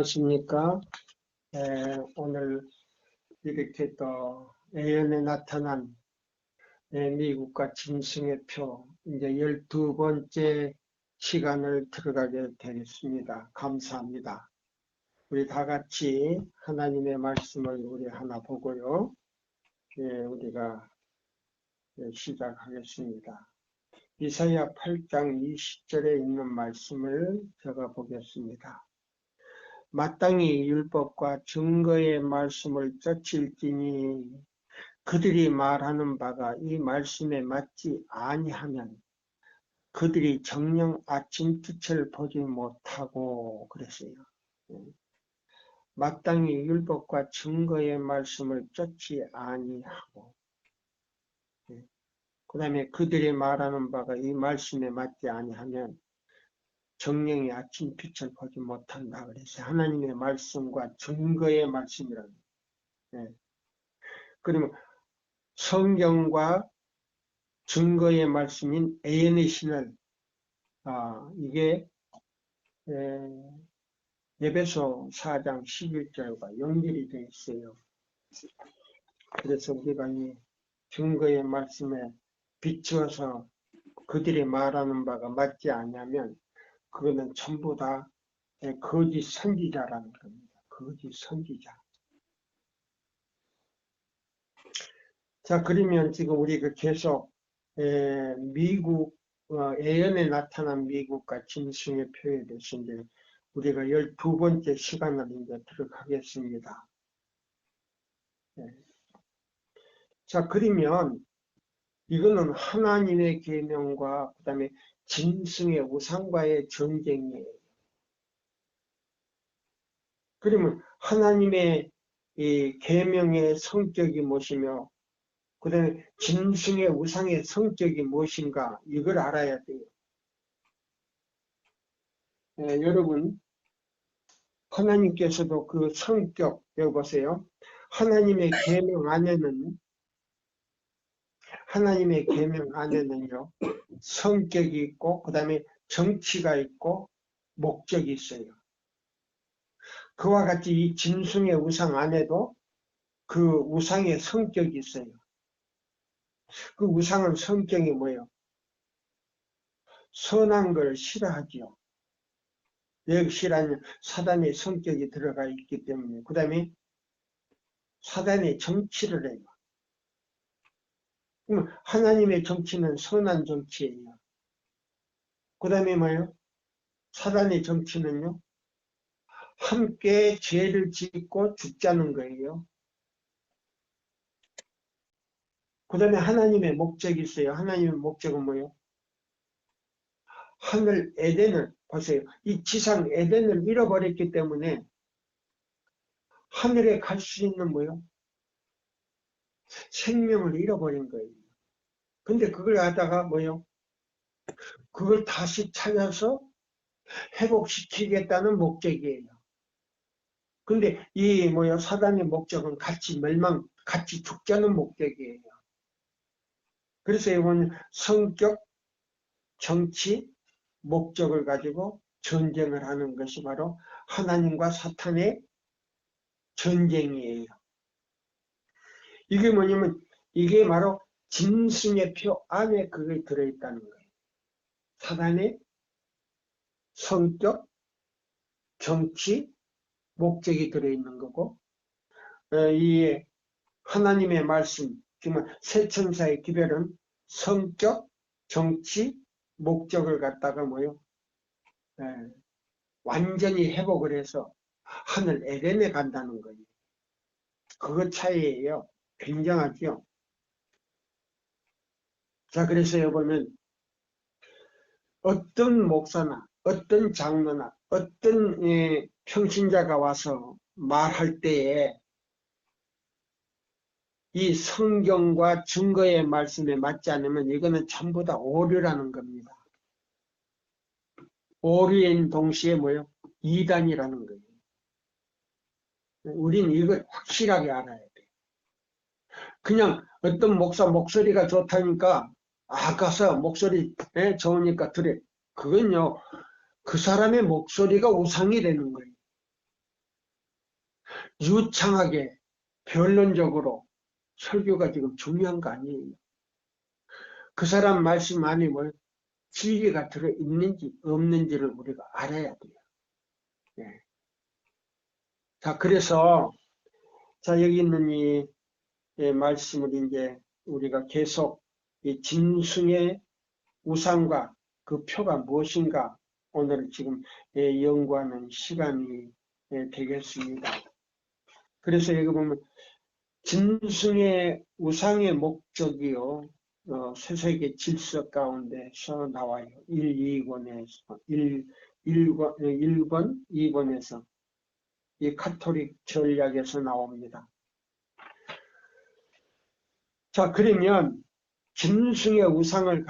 안녕하십니까. 오늘 이렇게 또 예언에 나타난 미국과 짐승의 표 이제 12번째 시간을 들어가게 되겠습니다. 감사합니다. 우리 다 같이 하나님의 말씀을 우리 하나 보고요. 우리가 시작하겠습니다. 이사야 8장 20절에 있는 말씀을 제가 보겠습니다. 마땅히 율법과 증거의 말씀을 쫓을지니 그들이 말하는 바가 이 말씀에 맞지 아니하면 그들이 정녕 아침 빛을 보지 못하고 그랬어요. 마땅히 율법과 증거의 말씀을 쫓지 아니하고 그 다음에 그들이 말하는 바가 이 말씀에 맞지 아니하면 정령이 아침 빛을 보지 못한다 그랬어요. 하나님의 말씀과 증거의 말씀이라는 거예요. 그러면 성경과 증거의 말씀인 예언의 신을 이게 에베소 4장 11절과 연결이 되어 있어요. 그래서 우리가 이 증거의 말씀에 비추어서 그들이 말하는 바가 맞지 않냐면 그거는 전부 다 거짓 선지자라는 겁니다. 거짓 선지자. 자, 그러면 지금 우리가 계속 미국 예언에 나타난 미국과 짐승의 표에 대해서 이제 우리가 12번째 시간을 이제 들어가겠습니다. 자, 그러면 이거는 하나님의 계명과 그 다음에 짐승의 우상과의 전쟁이에요. 그러면 하나님의 이 계명의 성격이 무엇이며 그 다음에 짐승의 우상의 성격이 무엇인가 이걸 알아야 돼요. 여러분 하나님께서도 그 성격 여기 보세요. 하나님의 계명 안에는요 성격이 있고 그 다음에 정치가 있고 목적이 있어요. 그와 같이 이 짐승의 우상 안에도 그 우상의 성격이 있어요. 그 우상은 성격이 뭐예요? 선한 걸 싫어하지요. 왜 싫어하냐면 사단의 성격이 들어가 있기 때문에. 그 다음에 사단의 정치를 해요. 그럼 하나님의 정치는 선한 정치예요. 그 다음에 뭐예요? 사단의 정치는요 함께 죄를 짓고 죽자는 거예요. 그 다음에 하나님의 목적이 있어요. 하나님의 목적은 뭐예요? 하늘 에덴을 보세요. 이 지상 에덴을 잃어버렸기 때문에 하늘에 갈 수 있는 뭐예요? 생명을 잃어버린 거예요. 근데 그걸 갖다가 뭐예요? 그걸 다시 찾아서 회복시키겠다는 목적이에요. 근데 이 뭐예요? 사단의 목적은 같이 같이 죽자는 목적이에요. 그래서 이건 성격, 정치, 목적을 가지고 전쟁을 하는 것이 바로 하나님과 사탄의 전쟁이에요. 이게 뭐냐면 이게 바로 짐승의 표 안에 그게 들어있다는 거예요. 사단의 성격, 정치, 목적이 들어있는 거고 이 하나님의 말씀, 정말 세 천사의 기별은 성격, 정치, 목적을 갖다가 뭐요? 완전히 회복을 해서 하늘 에덴에 간다는 거예요. 그것 차이예요. 굉장하죠. 자, 그래서 보면 어떤 목사나 어떤 장로나 어떤 평신자가 와서 말할 때에 이 성경과 증거의 말씀에 맞지 않으면 이거는 전부 다 오류라는 겁니다. 오류인 동시에 뭐예요? 이단이라는 거예요. 우린 이걸 확실하게 알아야 돼요. 그냥 어떤 목사 목소리가 좋다니까 가서 목소리 좋으니까 들어. 그건요 그 사람의 목소리가 우상이 되는 거예요. 유창하게 변론적으로 설교가 지금 중요한 거 아니에요. 그 사람 말씀 안에 뭐 진리가 들어있는지 없는지를 우리가 알아야 돼요. 네. 자, 그래서 자, 여기 있는 이 말씀을 이제 우리가 계속 이 짐승의 우상과 그 표가 무엇인가 오늘 지금 연구하는 시간이 되겠습니다. 그래서 여기 보면 짐승의 우상의 목적이요. 세세계 질서 가운데서 나와요. 1, 2권에서 1권, 2권에서 이 카톨릭 전략에서 나옵니다. 자, 그러면 짐승의 우상을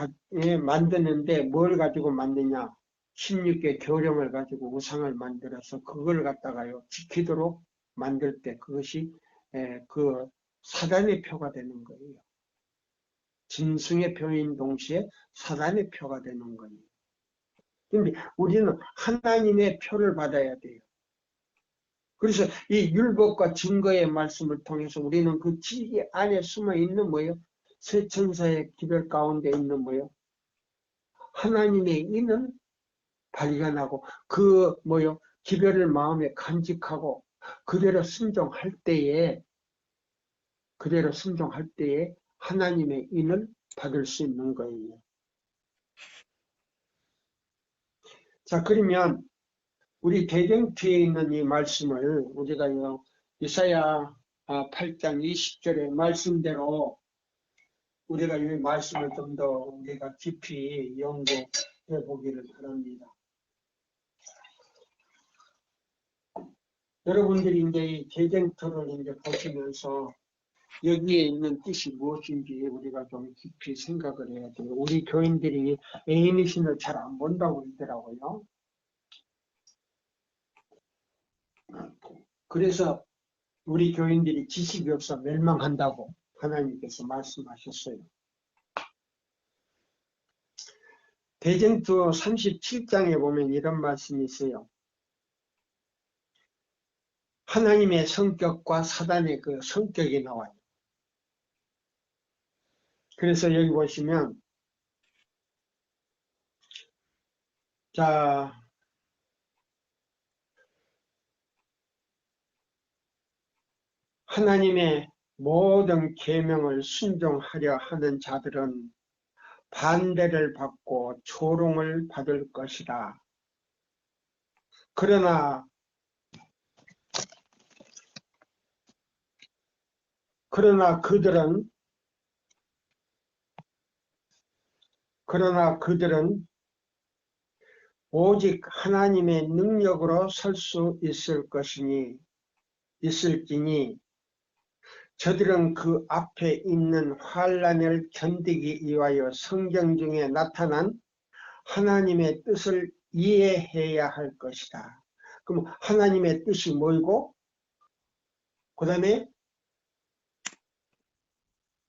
만드는데 뭘 가지고 만드냐? 16개 교령을 가지고 우상을 만들어서 그걸 갖다가요 지키도록 만들 때 그것이 그 사단의 표가 되는 거예요. 짐승의 표인 동시에 사단의 표가 되는 거예요. 근데 우리는 하나님의 표를 받아야 돼요. 그래서 이 율법과 증거의 말씀을 통해서 우리는 그 진리 안에 숨어 있는 뭐예요? 세 천사의 기별 가운데 있는 뭐예요? 하나님의 인은 발견하고 그 뭐요? 기별을 마음에 간직하고 그대로 순종할 때에 하나님의 인을 받을 수 있는 거예요. 자, 그러면 우리 대경뒤에 있는 이 말씀을 우리가 이사야 8장 20절의 말씀대로 우리가 이 말씀을 좀 더 우리가 깊이 연구해 보기를 바랍니다. 여러분들이 이제 이 대쟁터를 이제 보시면서 여기에 있는 뜻이 무엇인지 우리가 좀 깊이 생각을 해야 돼요. 우리 교인들이 애인이신을 잘 안 본다고 그러더라고요. 그래서 우리 교인들이 지식이 없어 멸망한다고 하나님께서 말씀하셨어요. 대쟁투 37장에 보면 이런 말씀이 있어요. 하나님의 성격과 사단의 그 성격이 나와요. 그래서 여기 보시면 자, 하나님의 모든 계명을 순종하려 하는 자들은 반대를 받고 조롱을 받을 것이다. 그러나 그들은 오직 하나님의 능력으로 설 수 있을지니 저들은 그 앞에 있는 환난을 견디기 위하여 성경 중에 나타난 하나님의 뜻을 이해해야 할 것이다. 그럼 하나님의 뜻이 뭐이고 그 다음에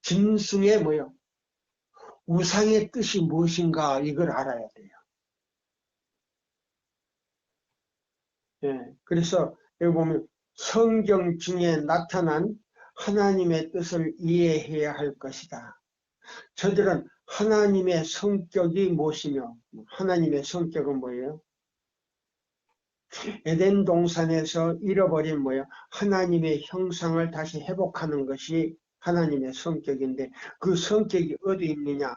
짐승의 뭐요? 우상의 뜻이 무엇인가 이걸 알아야 돼요. 예, 그래서 여기 보면 성경 중에 나타난 하나님의 뜻을 이해해야 할 것이다. 저들은 하나님의 성격이 무엇이며 하나님의 성격은 뭐예요? 에덴 동산에서 잃어버린 뭐예요? 하나님의 형상을 다시 회복하는 것이 하나님의 성격인데 그 성격이 어디 있느냐?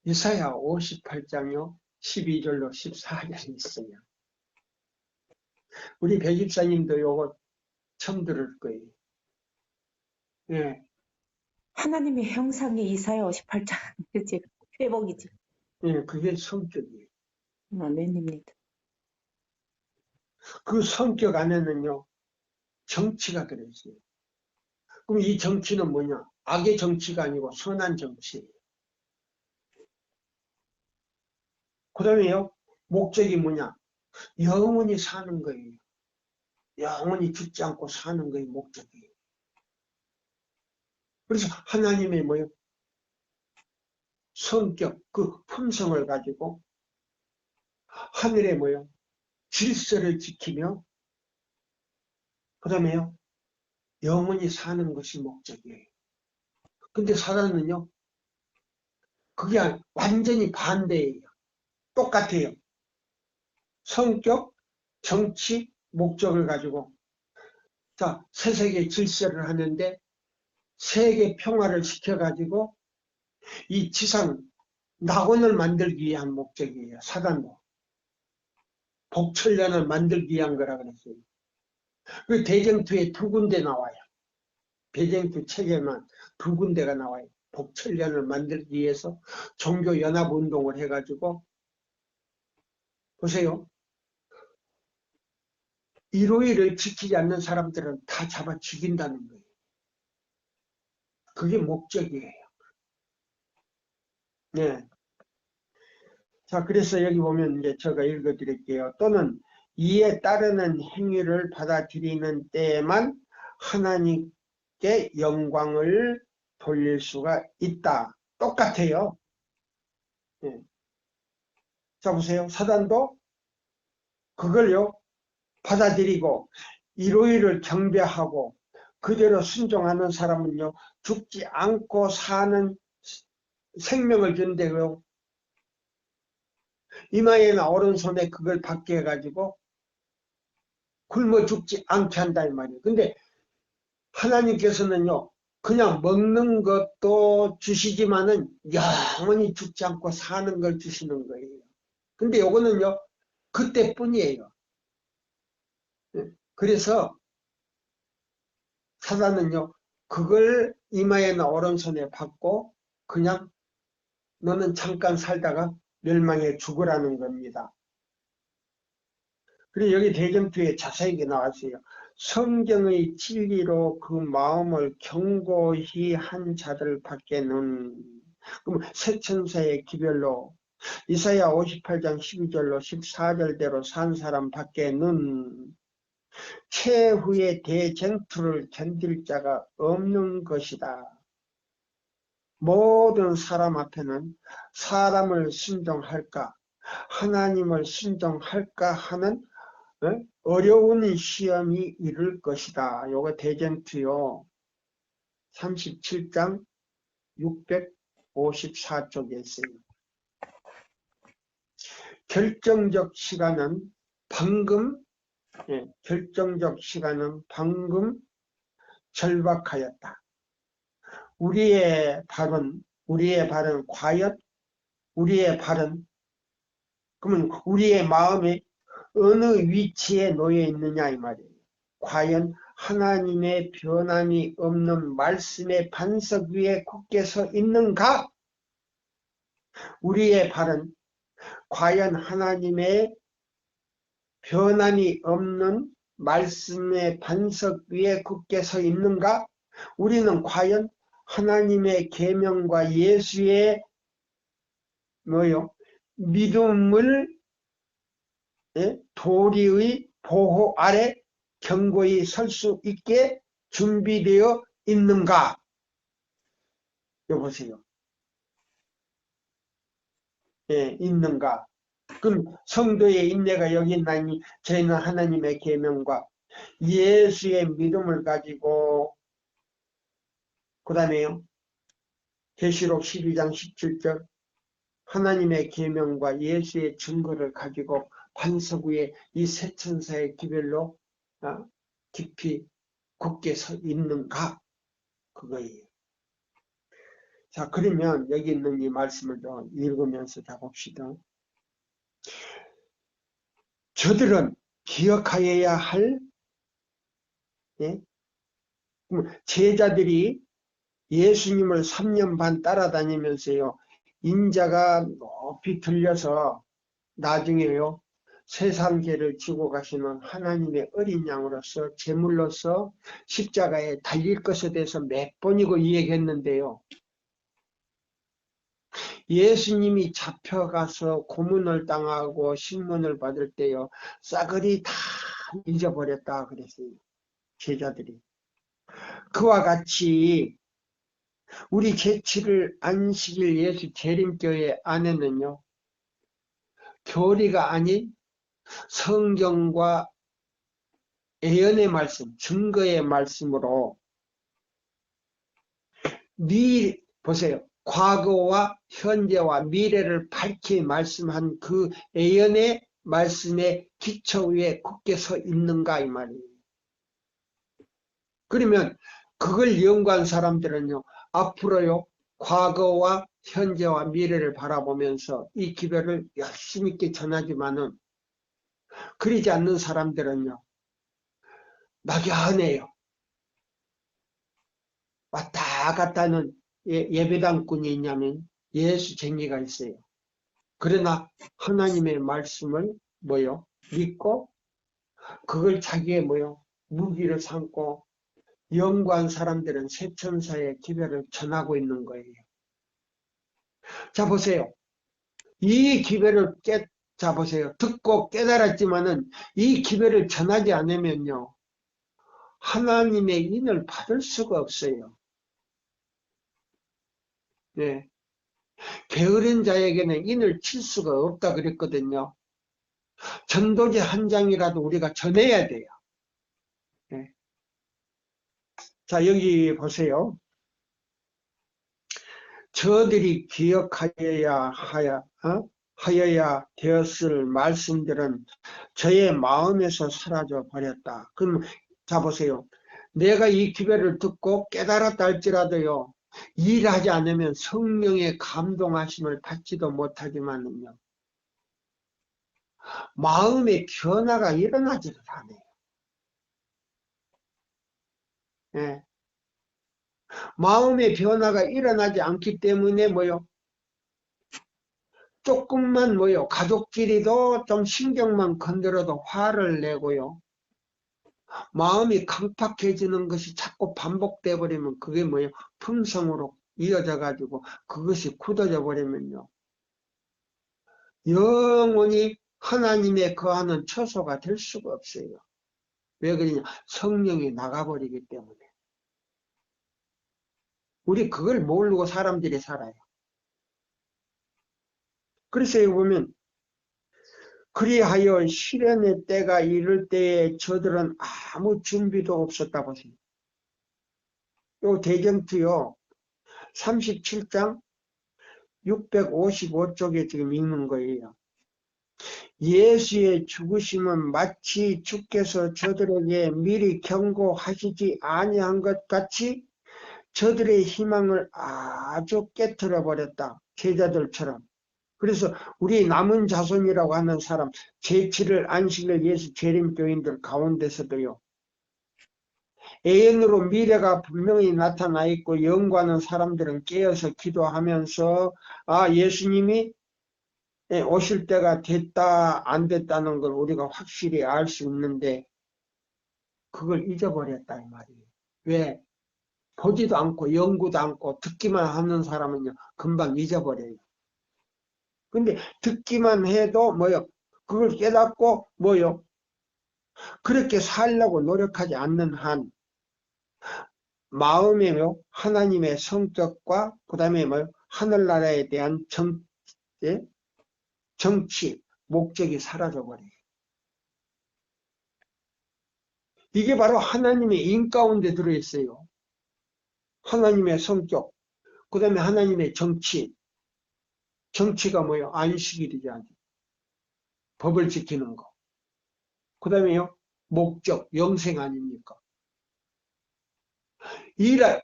이사야 58장요 12절로 14절이 있어요. 우리 배집사님도 요거 처음 들을 거예요. 예. 하나님의 형상이 이사야 58장 그치? 회복이지. 예, 그게 성격이에요. 아멘입니다. 그 성격 안에는요 정치가 들어있어요. 그럼 이 정치는 뭐냐? 악의 정치가 아니고 선한 정치예요. 그 다음에요 목적이 뭐냐? 영원히 사는 거예요. 영원히 죽지 않고 사는 거예요. 목적이에요. 그래서 하나님의 뭐요? 성격, 그 품성을 가지고 하늘에 뭐요? 질서를 지키며 그 다음에요 영원히 사는 것이 목적이에요. 근데 사단은요 그게 완전히 반대예요. 똑같아요. 성격, 정치, 목적을 가지고 자 세상의 질서를 하는데 세계 평화를 시켜가지고 이 지상 낙원을 만들기 위한 목적이에요. 사단도. 복천련을 만들기 위한 거라 그랬어요. 그 대쟁투에 두 군데 나와요. 대쟁투 책에만 두 군데가 나와요. 복천련을 만들기 위해서 종교연합운동을 해가지고 보세요. 일오일을 지키지 않는 사람들은 다 잡아 죽인다는 거예요. 그게 목적이에요. 네. 자, 그래서 여기 보면 이제 제가 읽어 드릴게요. 또는 이에 따르는 행위를 받아들이는 때에만 하나님께 영광을 돌릴 수가 있다. 똑같아요. 네. 자, 보세요. 사단도 그걸요, 받아들이고, 일오일을 경배하고, 그대로 순종하는 사람은요, 죽지 않고 사는 생명을 준대요. 이마에나 오른손에 그걸 받게 해가지고 굶어 죽지 않게 한다 이 말이에요. 근데 하나님께서는요 그냥 먹는 것도 주시지만은 영원히 죽지 않고 사는 걸 주시는 거예요. 근데 요거는요 그때뿐이에요. 그래서 사단은요 그걸 이마에나 오른손에 받고 그냥 너는 잠깐 살다가 멸망해 죽으라는 겁니다. 그리고 여기 대점투에 자세하게 나왔어요. 성경의 진리로 그 마음을 경고히 한 자들 밖에는 그럼 세 천사의 기별로 이사야 58장 12절로 14절대로 산 사람 밖에는 최후의 대쟁투를 견딜 자가 없는 것이다. 모든 사람 앞에는 사람을 순종할까 하나님을 순종할까 하는 어려운 시험이 이를 것이다. 요거 대전투요 37장 654쪽에 있어요. 결정적 시간은 방금 절박하였다. 우리의 발은 과연 우리의 발은 그러면 우리의 마음이 어느 위치에 놓여 있느냐 이 말이에요. 과연 하나님의 변함이 없는 말씀의 반석 위에 굳게 서 있는가? 우리의 발은 과연 하나님의 변함이 없는 말씀의 반석 위에 굳게 서 있는가? 우리는 과연 하나님의 계명과 예수의 믿음을 도리의 보호 아래 견고히 설 수 있게 준비되어 있는가? 여보세요. 있는가? 그럼 성도의 인내가 여기 있나니 저희는 하나님의 계명과 예수의 믿음을 가지고 그 다음에요. 계시록 12장 17절 하나님의 계명과 예수의 증거를 가지고 반석 위에 이 세 천사의 기별로 깊이 굳게 서 있는가? 그거예요. 자, 그러면 여기 있는 이 말씀을 좀 읽으면서 자 봅시다. 저들은 기억하여야 할 제자들이 예수님을 3년 반 따라다니면서요. 인자가 높이 들려서 나중에요. 세상계를 지고 가시는 하나님의 어린 양으로서 제물로서 십자가에 달릴 것에 대해서 몇 번이고 이야기했는데요. 예수님이 잡혀가서 고문을 당하고 신문을 받을 때요. 싸그리 다 잊어버렸다 그랬어요. 제자들이. 그와 같이 우리 제7일 안식일 예수 재림교회 안에는요. 교리가 아닌 성경과 예언의 말씀, 증거의 말씀으로 보세요. 과거와 현재와 미래를 밝히 말씀한 그 예언의 말씀의 기초 위에 굳게 서 있는가 이 말이에요. 그러면 그걸 연구한 사람들은요, 앞으로요, 과거와 현재와 미래를 바라보면서 이 기별을 열심히 있게 전하지만은, 그러지 않는 사람들은요, 막연해요. 왔다 갔다 하는 예배당꾼이 있냐면 예수쟁이가 있어요. 그러나 하나님의 말씀을 믿고 그걸 자기의 무기를 삼고 연구한 사람들은 세천사의 기별을 전하고 있는 거예요. 자, 보세요. 이 기별을 보세요. 듣고 깨달았지만은 이 기별을 전하지 않으면요, 하나님의 인을 받을 수가 없어요. 네. 게으른 자에게는 인을 칠 수가 없다 그랬거든요. 전도지 한 장이라도 우리가 전해야 돼요. 네. 자, 여기 보세요. 저들이 기억하여야 하여야 되었을 말씀들은 저의 마음에서 사라져 버렸다. 그럼 자 보세요. 내가 이 기별을 듣고 깨달았다 할지라도요, 일하지 않으면 성령의 감동하심을 받지도 못하지만은요, 마음의 변화가 일어나지를 않아요. 예. 마음의 변화가 일어나지 않기 때문에 조금만 가족끼리도 좀 신경만 건드려도 화를 내고요. 마음이 강팍해지는 것이 자꾸 반복돼 버리면 그게 품성으로 이어져 가지고 그것이 굳어져 버리면요, 영원히 하나님의 거하는 처소가 될 수가 없어요. 왜 그러냐? 성령이 나가버리기 때문에. 우리 그걸 모르고 사람들이 살아요. 그래서 여기 보면 그리하여 시련의 때가 이를 때에 저들은 아무 준비도 없었다 보세요. 요 대전투요 37장 655쪽에 지금 읽는 거예요. 예수의 죽으심은 마치 주께서 저들에게 미리 경고하시지 아니한 것 같이 저들의 희망을 아주 깨트려 버렸다. 제자들처럼. 그래서 우리 남은 자손이라고 하는 사람, 제7일 안식일 예수 재림교인들 가운데서도요, 예언으로 미래가 분명히 나타나 있고 연구하는 사람들은 깨어서 기도하면서 예수님이 오실 때가 됐다 안 됐다는 걸 우리가 확실히 알 수 있는데 그걸 잊어버렸다 이 말이에요. 왜? 보지도 않고 연구도 않고 듣기만 하는 사람은요 금방 잊어버려요. 근데 듣기만 해도 그걸 깨닫고 그렇게 살려고 노력하지 않는 한 마음에요 하나님의 성격과 그 다음에 하늘나라에 대한 정치 목적이 사라져버려요. 이게 바로 하나님의 인 가운데 들어있어요. 하나님의 성격, 그 다음에 하나님의 정치. 정치가 안식일이잖아요. 법을 지키는 거. 그 다음에요, 목적, 영생 아닙니까?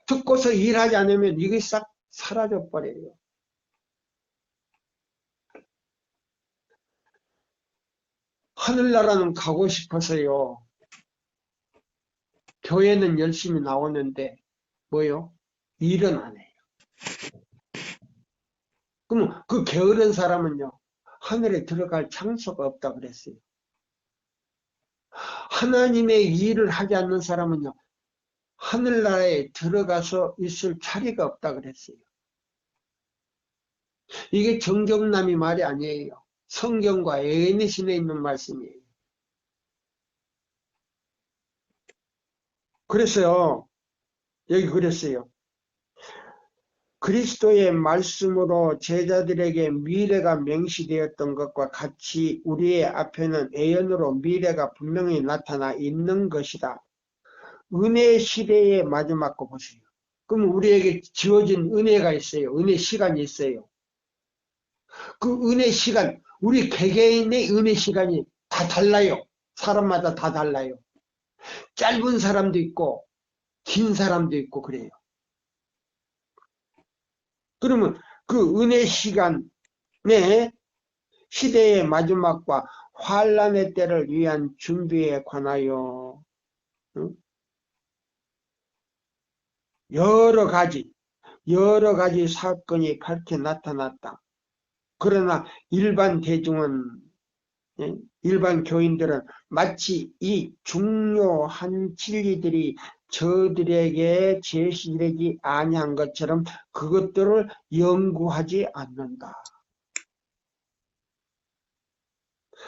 듣고서 일하지 않으면 이게 싹 사라져버려요. 하늘나라는 가고 싶어서요. 교회는 열심히 나오는데 일은 안 해요. 그럼 그 게으른 사람은요. 하늘에 들어갈 장소가 없다 그랬어요. 하나님의 일을 하지 않는 사람은요. 하늘나라에 들어가서 있을 자리가 없다 그랬어요. 이게 정정남이 말이 아니에요. 성경과 예언의 있는 말씀이에요. 그래서요. 여기 그랬어요. 그리스도의 말씀으로 제자들에게 미래가 명시되었던 것과 같이 우리의 앞에는 예언으로 미래가 분명히 나타나 있는 것이다. 은혜 시대의 마지막 거 보세요. 그럼 우리에게 지어진 은혜가 있어요. 은혜 시간이 있어요. 그 은혜 시간, 우리 개개인의 은혜 시간이 다 달라요. 사람마다 다 달라요. 짧은 사람도 있고 긴 사람도 있고 그래요. 그러면 그 은혜 시간에 시대의 마지막과 환란의 때를 위한 준비에 관하여 여러 가지 사건이 밝게 나타났다. 그러나 일반 대중은, 일반 교인들은 마치 이 중요한 진리들이 저들에게 제시되지 아니한 것처럼 그것들을 연구하지 않는다.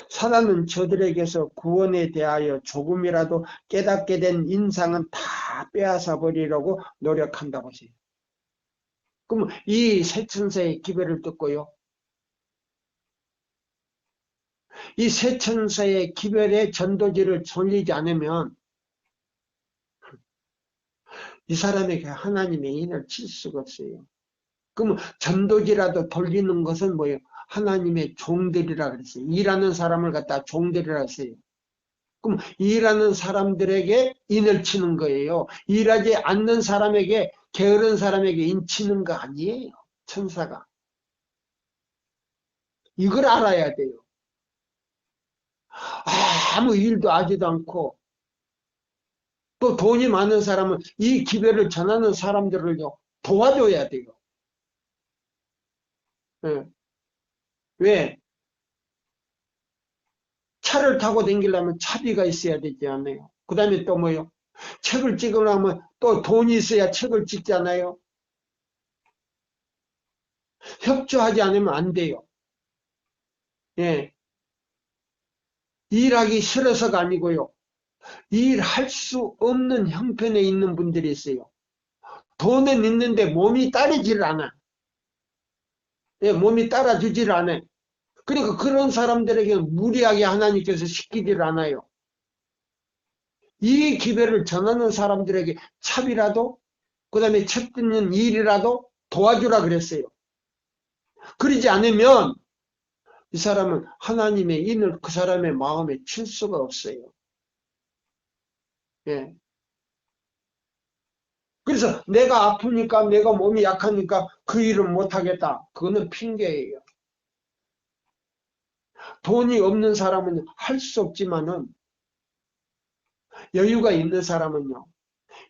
사단은 저들에게서 구원에 대하여 조금이라도 깨닫게 된 인상은 다 빼앗아 버리려고 노력한다고 하세요. 그럼 이 새천사의 기별을 듣고요. 이 새천사의 기별의 전도지를 돌리지 않으면 이 사람에게 하나님의 인을 칠 수가 없어요. 그럼 전도지라도 돌리는 것은 뭐예요? 하나님의 종들이라 그랬어요. 일하는 사람을 갖다 종들이라 했어요. 그럼 일하는 사람들에게 인을 치는 거예요. 일하지 않는 사람에게, 게으른 사람에게 인 치는 거 아니에요. 천사가. 이걸 알아야 돼요. 아무 일도 하지도 않고 또 돈이 많은 사람은 이 기별을 전하는 사람들을요 도와줘야 돼요. 예. 왜? 차를 타고 다니려면 차비가 있어야 되지 않아요? 그 다음에 또 뭐요? 책을 찍으려면 또 돈이 있어야 책을 찍잖아요. 협조하지 않으면 안 돼요. 예. 일하기 싫어서가 아니고요. 일할 수 없는 형편에 있는 분들이 있어요. 돈은 있는데 몸이 따르질 않아. 예, 몸이 따라주질 않아요. 그러니까 그런 사람들에게는 무리하게 하나님께서 시키질 않아요. 이 기별을 전하는 사람들에게 차비라도 그 다음에 책 듣는 일이라도 도와주라 그랬어요. 그러지 않으면 이 사람은 하나님의 인을 그 사람의 마음에 칠 수가 없어요. 예. 그래서 내가 아프니까 내가 몸이 약하니까 그 일을 못하겠다. 그거는 핑계예요. 돈이 없는 사람은 할 수 없지만은 여유가 있는 사람은요.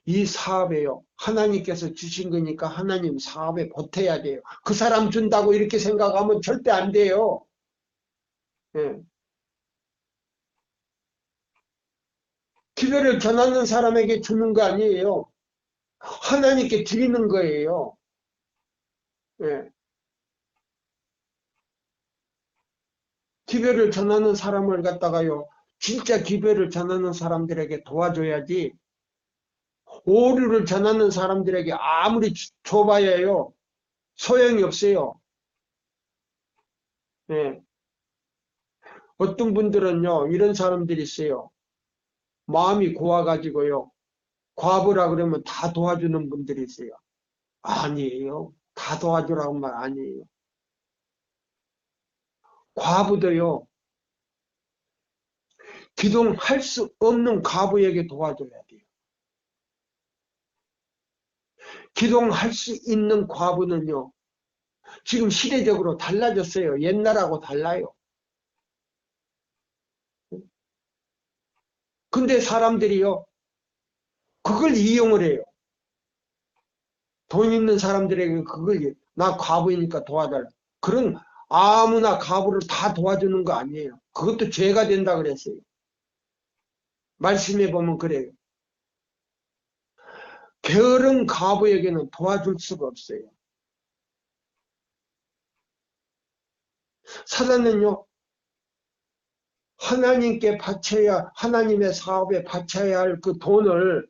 이 사업에요. 하나님께서 주신 거니까 하나님 사업에 보태야 돼요. 그 사람 준다고 이렇게 생각하면 절대 안 돼요. 예. 기별을 전하는 사람에게 주는 거 아니에요. 하나님께 드리는 거예요. 예. 기별을 전하는 사람을 갖다가요. 진짜 기별을 전하는 사람들에게 도와줘야지. 오류를 전하는 사람들에게 아무리 줘봐야요. 소용이 없어요. 예. 어떤 분들은요. 이런 사람들이 있어요. 마음이 고와가지고요. 과부라 그러면 다 도와주는 분들이 있어요. 아니에요. 다 도와주라고 말 아니에요. 과부도요. 기동할 수 없는 과부에게 도와줘야 돼요. 기동할 수 있는 과부는요. 지금 시대적으로 달라졌어요. 옛날하고 달라요. 근데 사람들이요. 그걸 이용을 해요. 돈 있는 사람들에게 그걸 나 과부이니까 도와달라. 그런 아무나 과부를 다 도와주는 거 아니에요. 그것도 죄가 된다 그랬어요. 말씀해 보면 그래요. 게으른 과부에게는 도와줄 수가 없어요. 사단은요. 하나님께 바쳐야 하나님의 사업에 바쳐야 할 그 돈을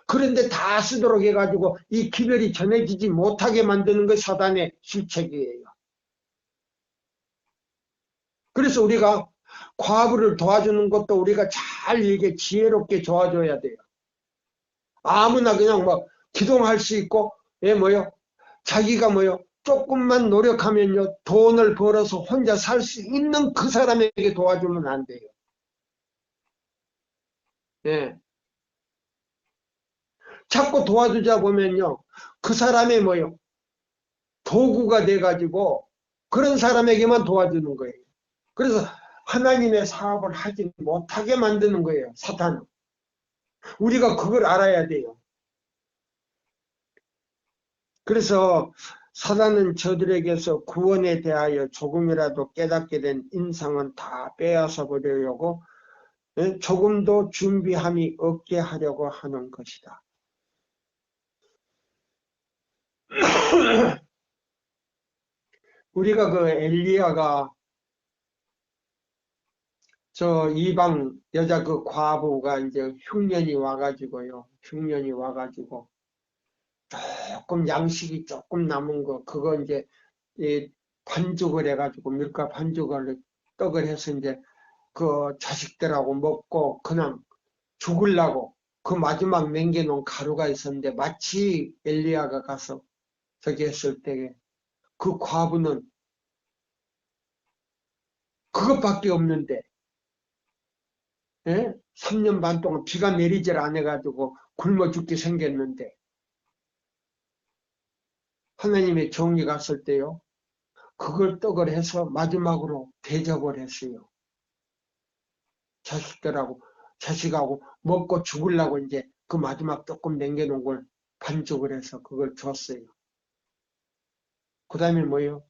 그런데 다 쓰도록 해가지고 이 기별이 전해지지 못하게 만드는 것이 사단의 실책이에요. 그래서 우리가 과부를 도와주는 것도 우리가 잘 이게 지혜롭게 도와줘야 돼요. 아무나 그냥 뭐 기동할 수 있고, 뭐요? 자기가 뭐요? 조금만 노력하면요, 돈을 벌어서 혼자 살 수 있는 그 사람에게 도와주면 안 돼요. 예. 자꾸 도와주자 보면요, 그 사람의 뭐요? 도구가 돼가지고 그런 사람에게만 도와주는 거예요. 그래서 하나님의 사업을 하지 못하게 만드는 거예요, 사탄은. 우리가 그걸 알아야 돼요. 그래서 사단은 저들에게서 구원에 대하여 조금이라도 깨닫게 된 인상은 다 빼앗아 버리려고 조금도 준비함이 없게 하려고 하는 것이다. 우리가 그 엘리야가 저 이방 여자 그 과부가 이제 흉년이 와가지고요. 흉년이 와가지고 조금 양식이 조금 남은 거 그거 이제 반죽을 해가지고 밀가 반죽을 떡을 해서 이제 그 자식들하고 먹고 그냥 죽으려고 그 마지막 남겨놓은 가루가 있었는데 마치 엘리야가 가서 저기 했을 때 그 과부는 그것밖에 없는데 3년 반 동안 비가 내리질 않아가지고 굶어 죽게 생겼는데 하나님의 정이 갔을 때요. 그걸 떡을 해서 마지막으로 대접을 했어요. 자식하고 먹고 죽으려고 이제 그 마지막 조금 남겨놓은 걸 반죽을 해서 그걸 줬어요. 그 다음에 뭐예요?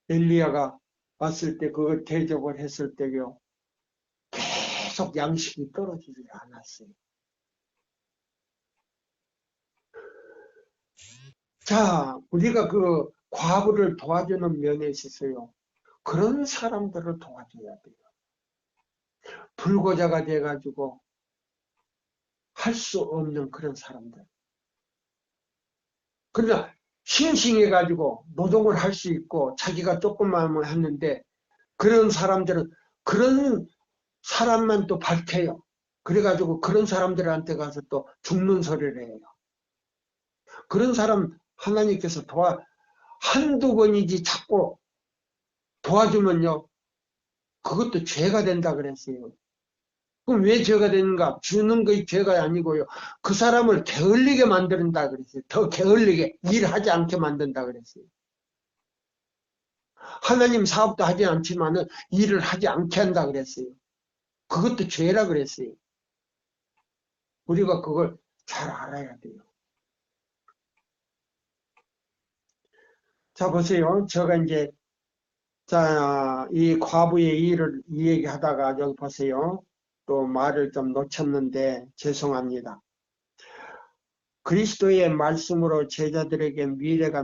엘리야가 왔을 때 그걸 대접을 했을 때요. 계속 양식이 떨어지지 않았어요. 자, 우리가 그 과부를 도와주는 면에 있어서요. 그런 사람들을 도와줘야 돼요. 불고자가 돼가지고 할 수 없는 그런 사람들. 그러나 싱싱해가지고 노동을 할 수 있고 자기가 조금만 했는데 그런 사람들은 그런 사람만 또 밝혀요. 그래가지고 그런 사람들한테 가서 또 죽는 소리를 해요. 그런 사람 하나님께서 한두 번이지 자꾸 도와주면요. 그것도 죄가 된다 그랬어요. 그럼 왜 죄가 되는가? 주는 것이 죄가 아니고요. 그 사람을 게을리게 만든다 그랬어요. 더 게을리게 일하지 않게 만든다 그랬어요. 하나님 사업도 하지 않지만은 일을 하지 않게 한다 그랬어요. 그것도 죄라 그랬어요. 우리가 그걸 잘 알아야 돼요. 자, 보세요. 제가 이제, 자, 이 과부의 일을 이 얘기하다가 여기 보세요. 또 말을 좀 놓쳤는데 죄송합니다. 그리스도의 말씀으로 제자들에게 미래가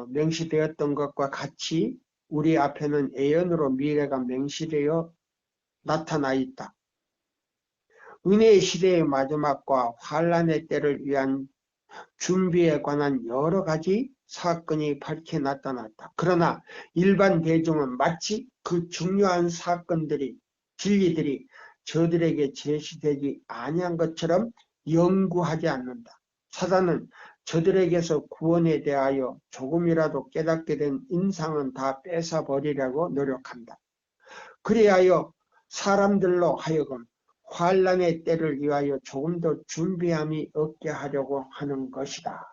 명시되었던 것과 같이 우리 앞에는 예언으로 미래가 명시되어 나타나 있다. 은혜의 시대의 마지막과 환란의 때를 위한 준비에 관한 여러 가지 사건이 밝혀 나타났다. 그러나 일반 대중은 마치 그 중요한 사건들이 진리들이 저들에게 제시되지 아니한 것처럼 연구하지 않는다. 사단은 저들에게서 구원에 대하여 조금이라도 깨닫게 된 인상은 다 뺏어버리려고 노력한다. 그리하여 사람들로 하여금 환란의 때를 위하여 조금 더 준비함이 없게 하려고 하는 것이다.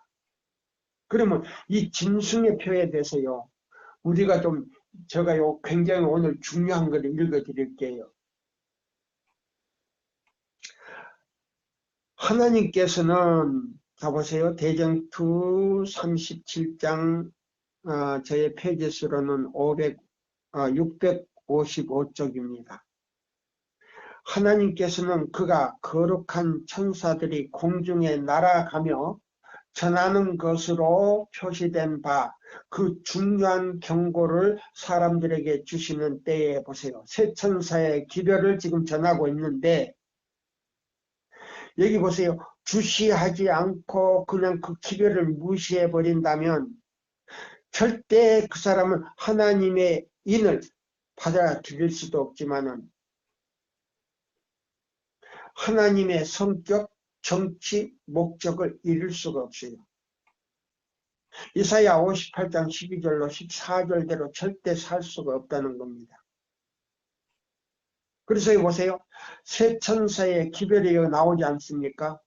그러면 이 짐승의 표에 대해서요. 우리가 좀 제가 굉장히 오늘 중요한 걸 읽어드릴게요. 하나님께서는 자 보세요. 대전투 37장 저의 페이지 수로는 655쪽입니다. 하나님께서는 그가 거룩한 천사들이 공중에 날아가며 전하는 것으로 표시된 바 그 중요한 경고를 사람들에게 주시는 때에 보세요. 새 천사의 기별을 지금 전하고 있는데 여기 보세요. 주시하지 않고 그냥 그 기별을 무시해 버린다면 절대 그 사람은 하나님의 인을 받아들일 수도 없지만은 하나님의 성격, 정치, 목적을 이룰 수가 없어요. 이사야 58장 12절로 14절대로 절대 살 수가 없다는 겁니다. 그래서 여기 보세요. 새 천사의 기별이 나오지 않습니까?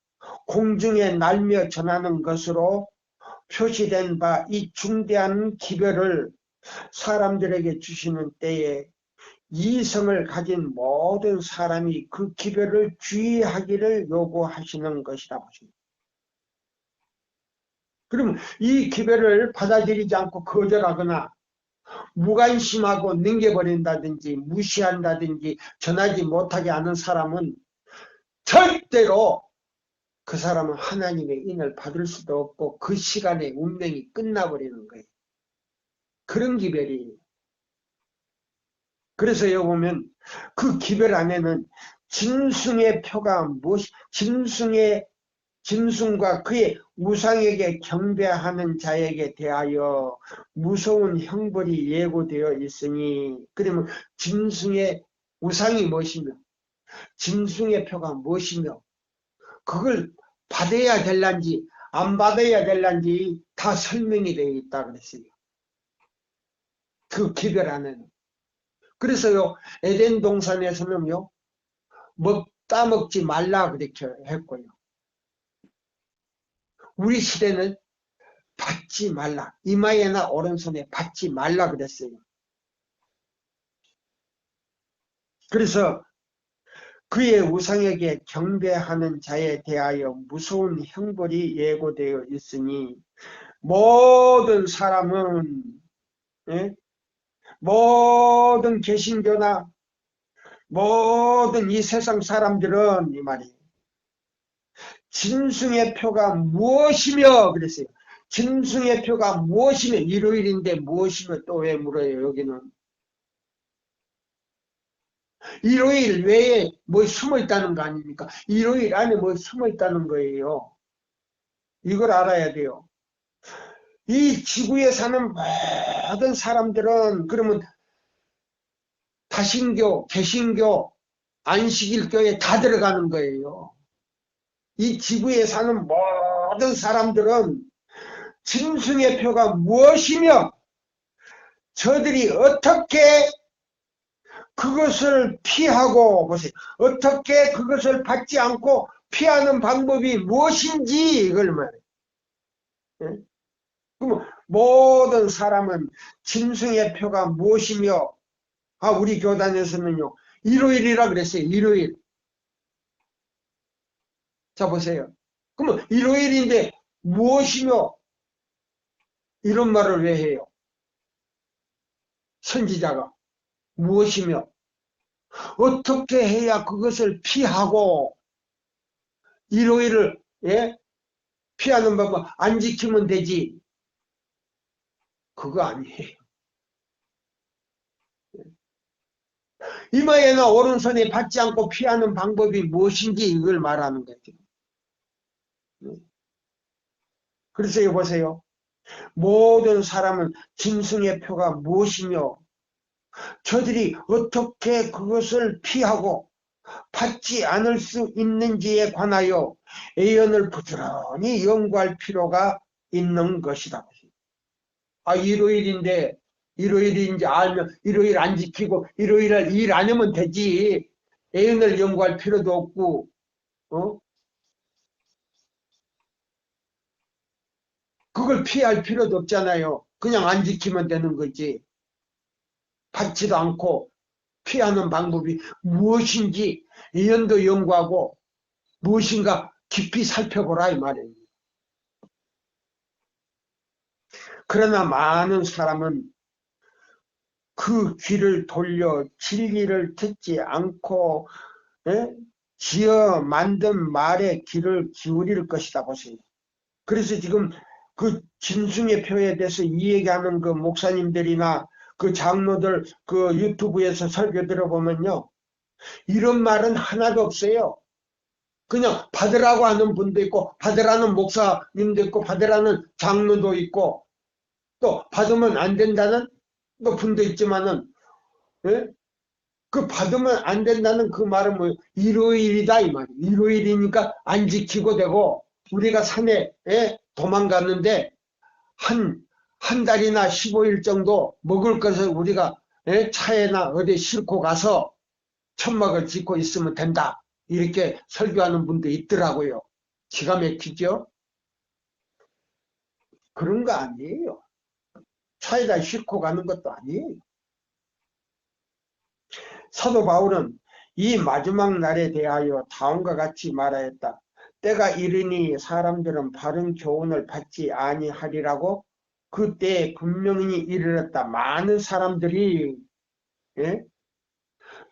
공중에 날며 전하는 것으로 표시된 바 이 중대한 기별을 사람들에게 주시는 때에 이성을 가진 모든 사람이 그 기별을 주의하기를 요구하시는 것이다. 그럼 이 기별을 받아들이지 않고 거절하거나 무관심하고 넘겨버린다든지 무시한다든지 전하지 못하게 하는 사람은 절대로 그 사람은 하나님의 인을 받을 수도 없고 그 시간에 운명이 끝나버리는 거예요. 그런 기별이에요. 그래서 여기 보면 그 기별 안에는 짐승의 표가 무엇이, 짐승과 그의 우상에게 경배하는 자에게 대하여 무서운 형벌이 예고되어 있으니, 그러면 짐승의 우상이 무엇이며 짐승의 표가 무엇이며 그걸 받아야 될란지 안 받아야 될란지 다 설명이 되어 있다 그랬어요. 그 기별 안에는. 그래서요, 에덴 동산에서는요, 따먹지 말라 그렇게 했고요. 우리 시대는 받지 말라, 이마에나 오른손에 받지 말라 그랬어요. 그래서 그의 우상에게 경배하는 자에 대하여 무서운 형벌이 예고되어 있으니 모든 사람은, 예? 모든 개신교나 모든 이 세상 사람들은 이 말이에요. 짐승의 표가 무엇이며 그랬어요. 짐승의 표가 무엇이며, 일요일인데 무엇이며 또 왜 물어요. 여기는 일요일 외에 뭐 숨어 있다는 거 아닙니까? 일요일 안에 뭐 숨어 있다는 거예요. 이걸 알아야 돼요. 이 지구에 사는 모든 사람들은 그러면 다신교, 개신교, 안식일교에 다 들어가는 거예요. 이 지구에 사는 모든 사람들은 짐승의 표가 무엇이며 저들이 어떻게 그것을 피하고, 보세요. 어떻게 그것을 받지 않고 피하는 방법이 무엇인지 이걸 말해요. 예? 그럼 모든 사람은 짐승의 표가 무엇이며, 우리 교단에서는요, 일요일이라 그랬어요. 일요일. 자, 보세요. 그러면 일요일인데 무엇이며 이런 말을 왜 해요? 선지자가 무엇이며 어떻게 해야 그것을 피하고 일요일을, 예? 피하는 방법 안 지키면 되지. 그거 아니에요. 이마에나 오른손에 받지 않고 피하는 방법이 무엇인지 이걸 말하는 거죠. 그래서 여기 보세요. 모든 사람은 짐승의 표가 무엇이며 저들이 어떻게 그것을 피하고 받지 않을 수 있는지에 관하여 예언을 부지런히 연구할 필요가 있는 것이다. 일요일인데 일요일인지 알면 일요일 안 지키고 일요일을 일 안 하면 되지. 예언을 연구할 필요도 없고, 그걸 피할 필요도 없잖아요. 그냥 안 지키면 되는 거지. 받지도 않고 피하는 방법이 무엇인지 예언도 연구하고 무엇인가 깊이 살펴보라 이 말이에요. 그러나 많은 사람은 그 귀를 돌려 진리를 듣지 않고 지어 만든 말에 귀를 기울일 것이다 보세요. 그래서 지금 그 짐승의 표에 대해서 이 얘기하는 그 목사님들이나 그 장로들 그 유튜브에서 설교 들어보면요, 이런 말은 하나도 없어요. 그냥 받으라고 하는 분도 있고, 받으라는 목사님도 있고, 받으라는 장로도 있고, 또 받으면 안 된다는 또 분도 있지만은, 예? 그 받으면 안 된다는 그 말은 뭐 일요일이다 이 말이에요. 일요일이니까 안 지키고 되고, 우리가 산에 도망갔는데 한 달이나 15일 정도 먹을 것을 우리가 차에나 어디 싣고 가서 천막을 짓고 있으면 된다. 이렇게 설교하는 분도 있더라고요. 기가 막히죠? 그런 거 아니에요. 차에다 싣고 가는 것도 아니에요. 사도 바울은 이 마지막 날에 대하여 다음과 같이 말하였다. 때가 이르니 사람들은 바른 교훈을 받지 아니하리라고 그때에 분명히 이르렀다. 많은 사람들이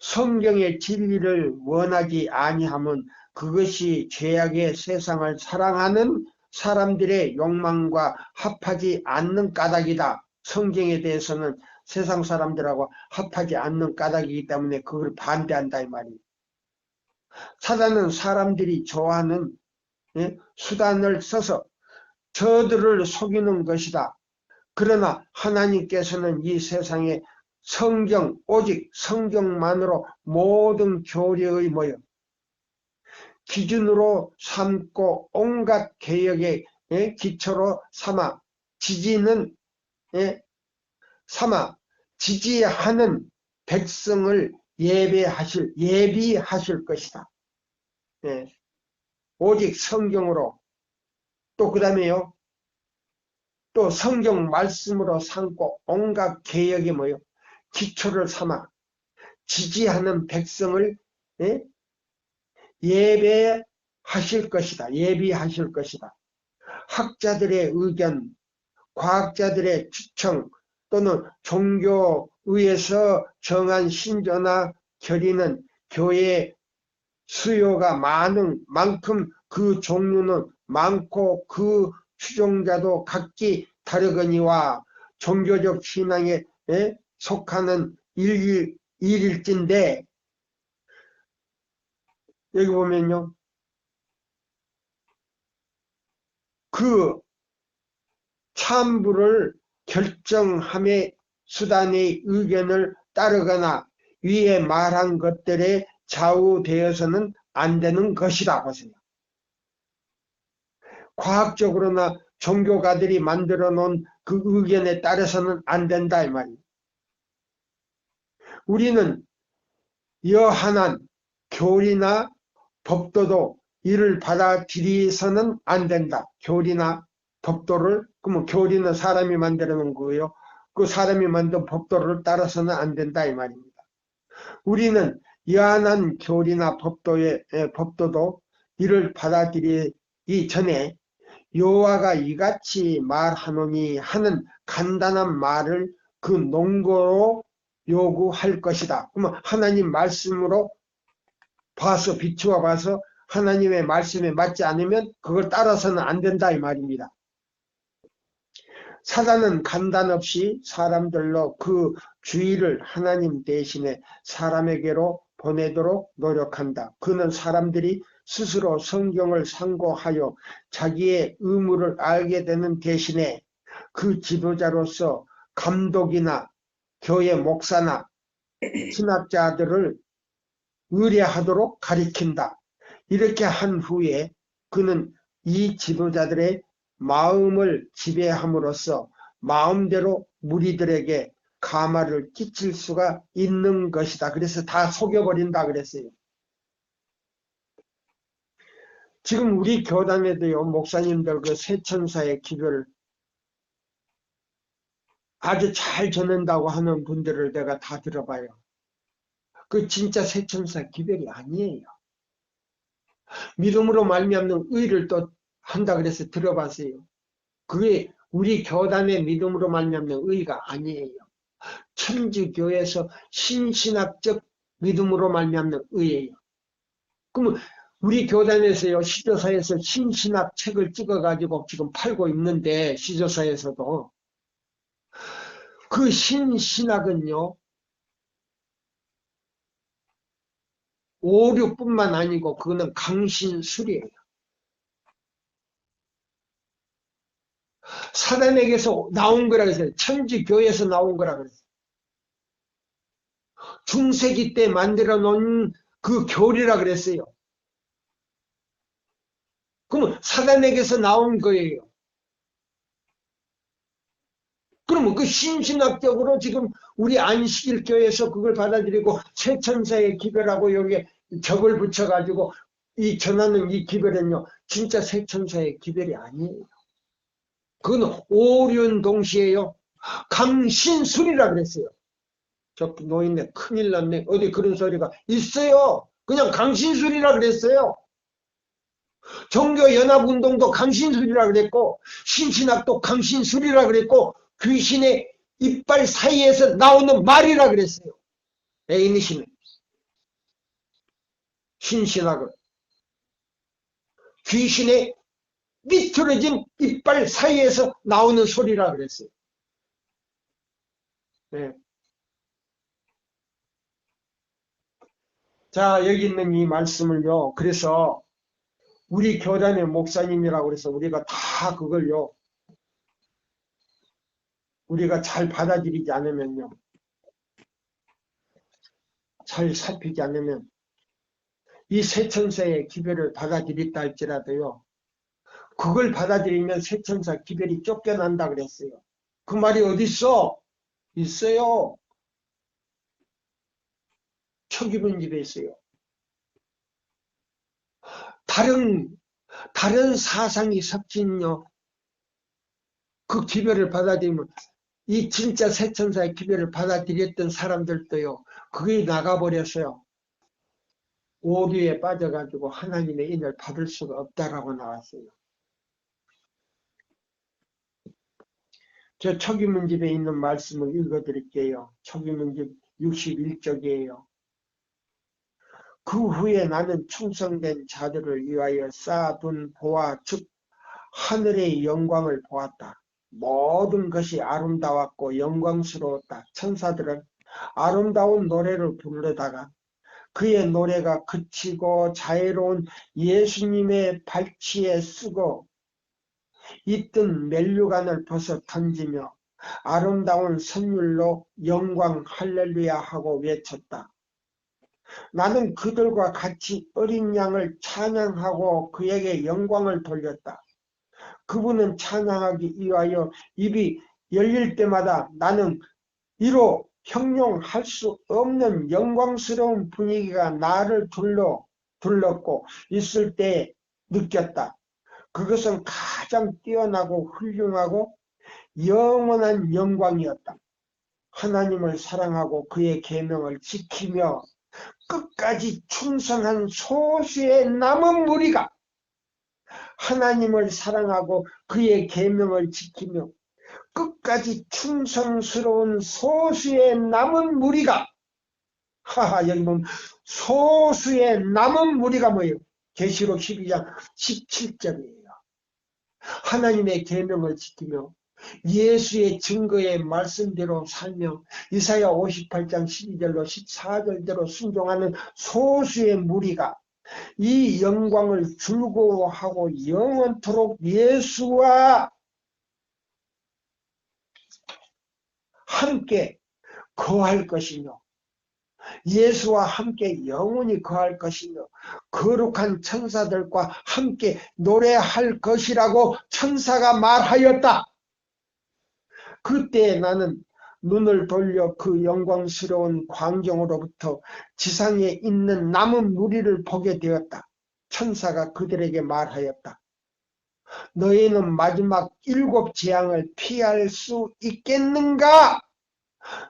성경의 진리를 원하지 아니하면 그것이 죄악의 세상을 사랑하는 사람들의 욕망과 합하지 않는 까닭이다. 성경에 대해서는 세상 사람들하고 합하지 않는 까닭이기 때문에 그걸 반대한다 이 말이에요. 사단은 사람들이 좋아하는 수단을 써서 저들을 속이는 것이다. 그러나 하나님께서는 이 세상에 성경, 오직 성경만으로 모든 교리의 기준으로 삼고 온갖 개혁의 기초로 삼아 지지하는 백성을 예비하실 것이다. 오직 성경으로 또 그 다음에요. 또 성경 말씀으로 삼고 온갖 개혁의 기초를 삼아 지지하는 백성을 예비하실 것이다. 학자들의 의견, 과학자들의 추청 또는 종교의에서 정한 신조나 결의는 교회의 수요가 많은 만큼 그 종류는 많고 그 추종자도 각기 다르거니와 종교적 신앙에 속하는 일일진데 여기 보면요. 그 참부를 결정함의 수단의 의견을 따르거나 위에 말한 것들에 좌우되어서는 안 되는 것이다. 보세요. 과학적으로나 종교가들이 만들어 놓은 그 의견에 따라서는 안 된다 이 말이에요. 우리는 여한한 교리나 법도도 이를 받아들이서는 안 된다. 교리나 법도를, 그러면 교리는 사람이 만들어 놓은 거예요. 그 사람이 만든 법도를 따라서는 안 된다 이 말입니다. 우리는 여한한 교리나 법도도 이를 받아들이기 전에 여호와가 이같이 말하노니 하는 간단한 말을 그 논거로 요구할 것이다. 그러면 하나님 말씀으로 봐서 비추어 봐서 하나님의 말씀에 맞지 않으면 그걸 따라서는 안 된다 이 말입니다. 사단은 간단 없이 사람들로 그 주의를 하나님 대신에 사람에게로 보내도록 노력한다. 그는 사람들이 스스로 성경을 상고하여 자기의 의무를 알게 되는 대신에 그 지도자로서 감독이나 교회 목사나 신학자들을 의뢰하도록 가리킨다. 이렇게 한 후에 그는 이 지도자들의 마음을 지배함으로써 마음대로 무리들에게 가마를 끼칠 수가 있는 것이다. 그래서 다 속여버린다 그랬어요. 지금 우리 교단에도요, 목사님들 그 세천사의 기도를 아주 잘 전한다고 하는 분들을 내가 다 들어봐요. 그 진짜 세천사 기별이 아니에요. 믿음으로 말미암는 의를 또 한다 그래서 들어봤어요. 그게 우리 교단의 믿음으로 말미암는 의가 아니에요. 천주교에서 신신학적 믿음으로 말미암는 의예요. 그러면 우리 교단에서요, 시조사에서 신신학 책을 찍어가지고 지금 팔고 있는데, 시조사에서도 그 신신학은요, 오류뿐만 아니고 그거는 강신술이에요. 사단에게서 나온 거라 그랬어요. 천지교회에서 나온 거라 그랬어요. 중세기 때 만들어 놓은 그 교리라 그랬어요. 그러면 사단에게서 나온 거예요. 그러면 그 신신학적으로 지금 우리 안식일 교회에서 그걸 받아들이고 새천사의 기별하고 여기에 적을 붙여가지고 이 전하는 이 기별은요, 진짜 새천사의 기별이 아니에요. 그건 오륜동시에요. 강신술이라 그랬어요. 저 노인네 큰일 났네. 어디 그런 소리가 있어요. 그냥 강신술이라 그랬어요. 종교연합운동도 강신술이라 그랬고 신신학도 강신술이라 그랬고 귀신의 이빨 사이에서 나오는 말이라 그랬어요. 에이니시는 신신학을 귀신의 삐뚤어진 이빨 사이에서 나오는 소리라 그랬어요. 네. 자, 여기 있는 이 말씀을요. 그래서 우리 교단의 목사님이라고 그래서 우리가 다 그걸요. 우리가 잘 받아들이지 않으면요. 잘 살피지 않으면 이 새천사의 기별을 받아들였다 할지라도요. 그걸 받아들이면 새천사 기별이 쫓겨난다 그랬어요. 그 말이 어디 있어? 있어요. 초기분 집에 있어요. 다른 사상이 섞인요. 그 기별을 받아들이면 이 진짜 새천사의 기별을 받아들였던 사람들도요. 그게 나가버렸어요. 오류에 빠져가지고 하나님의 인을 받을 수가 없다라고 나왔어요. 저 초기문집에 있는 말씀을 읽어드릴게요. 초기문집 61쪽이에요. 그 후에 나는 충성된 자들을 위하여 쌓아둔 보아 즉 하늘의 영광을 보았다. 모든 것이 아름다웠고 영광스러웠다. 천사들은 아름다운 노래를 부르다가 그의 노래가 그치고 자애로운 예수님의 발치에 쓰고 있던 면류관을 벗어 던지며 아름다운 선율로 영광 할렐루야 하고 외쳤다. 나는 그들과 같이 어린 양을 찬양하고 그에게 영광을 돌렸다. 그분은 찬양하기 위하여 입이 열릴 때마다 나는 이로 형용할 수 없는 영광스러운 분위기가 나를 둘렀고 있을 때 느꼈다. 그것은 가장 뛰어나고 훌륭하고 영원한 영광이었다. 하나님을 사랑하고 그의 계명을 지키며 끝까지 충성한 소수의 남은 무리가 하나님을 사랑하고 그의 계명을 지키며 끝까지 충성스러운 소수의 남은 무리가 여기 보면 소수의 남은 무리가 뭐예요? 계시록 12장 17절이에요. 하나님의 계명을 지키며 예수의 증거의 말씀대로 살며 이사야 58장 12절로 14절대로 순종하는 소수의 무리가 이 영광을 즐거워하고 영원토록 예수와 함께 거할 것이며 예수와 함께 영원히 거할 것이며 거룩한 천사들과 함께 노래할 것이라고 천사가 말하였다. 그때 나는 눈을 돌려 그 영광스러운 광경으로부터 지상에 있는 남은 무리를 보게 되었다. 천사가 그들에게 말하였다. 너희는 마지막 7 재앙을 피할 수 있겠는가?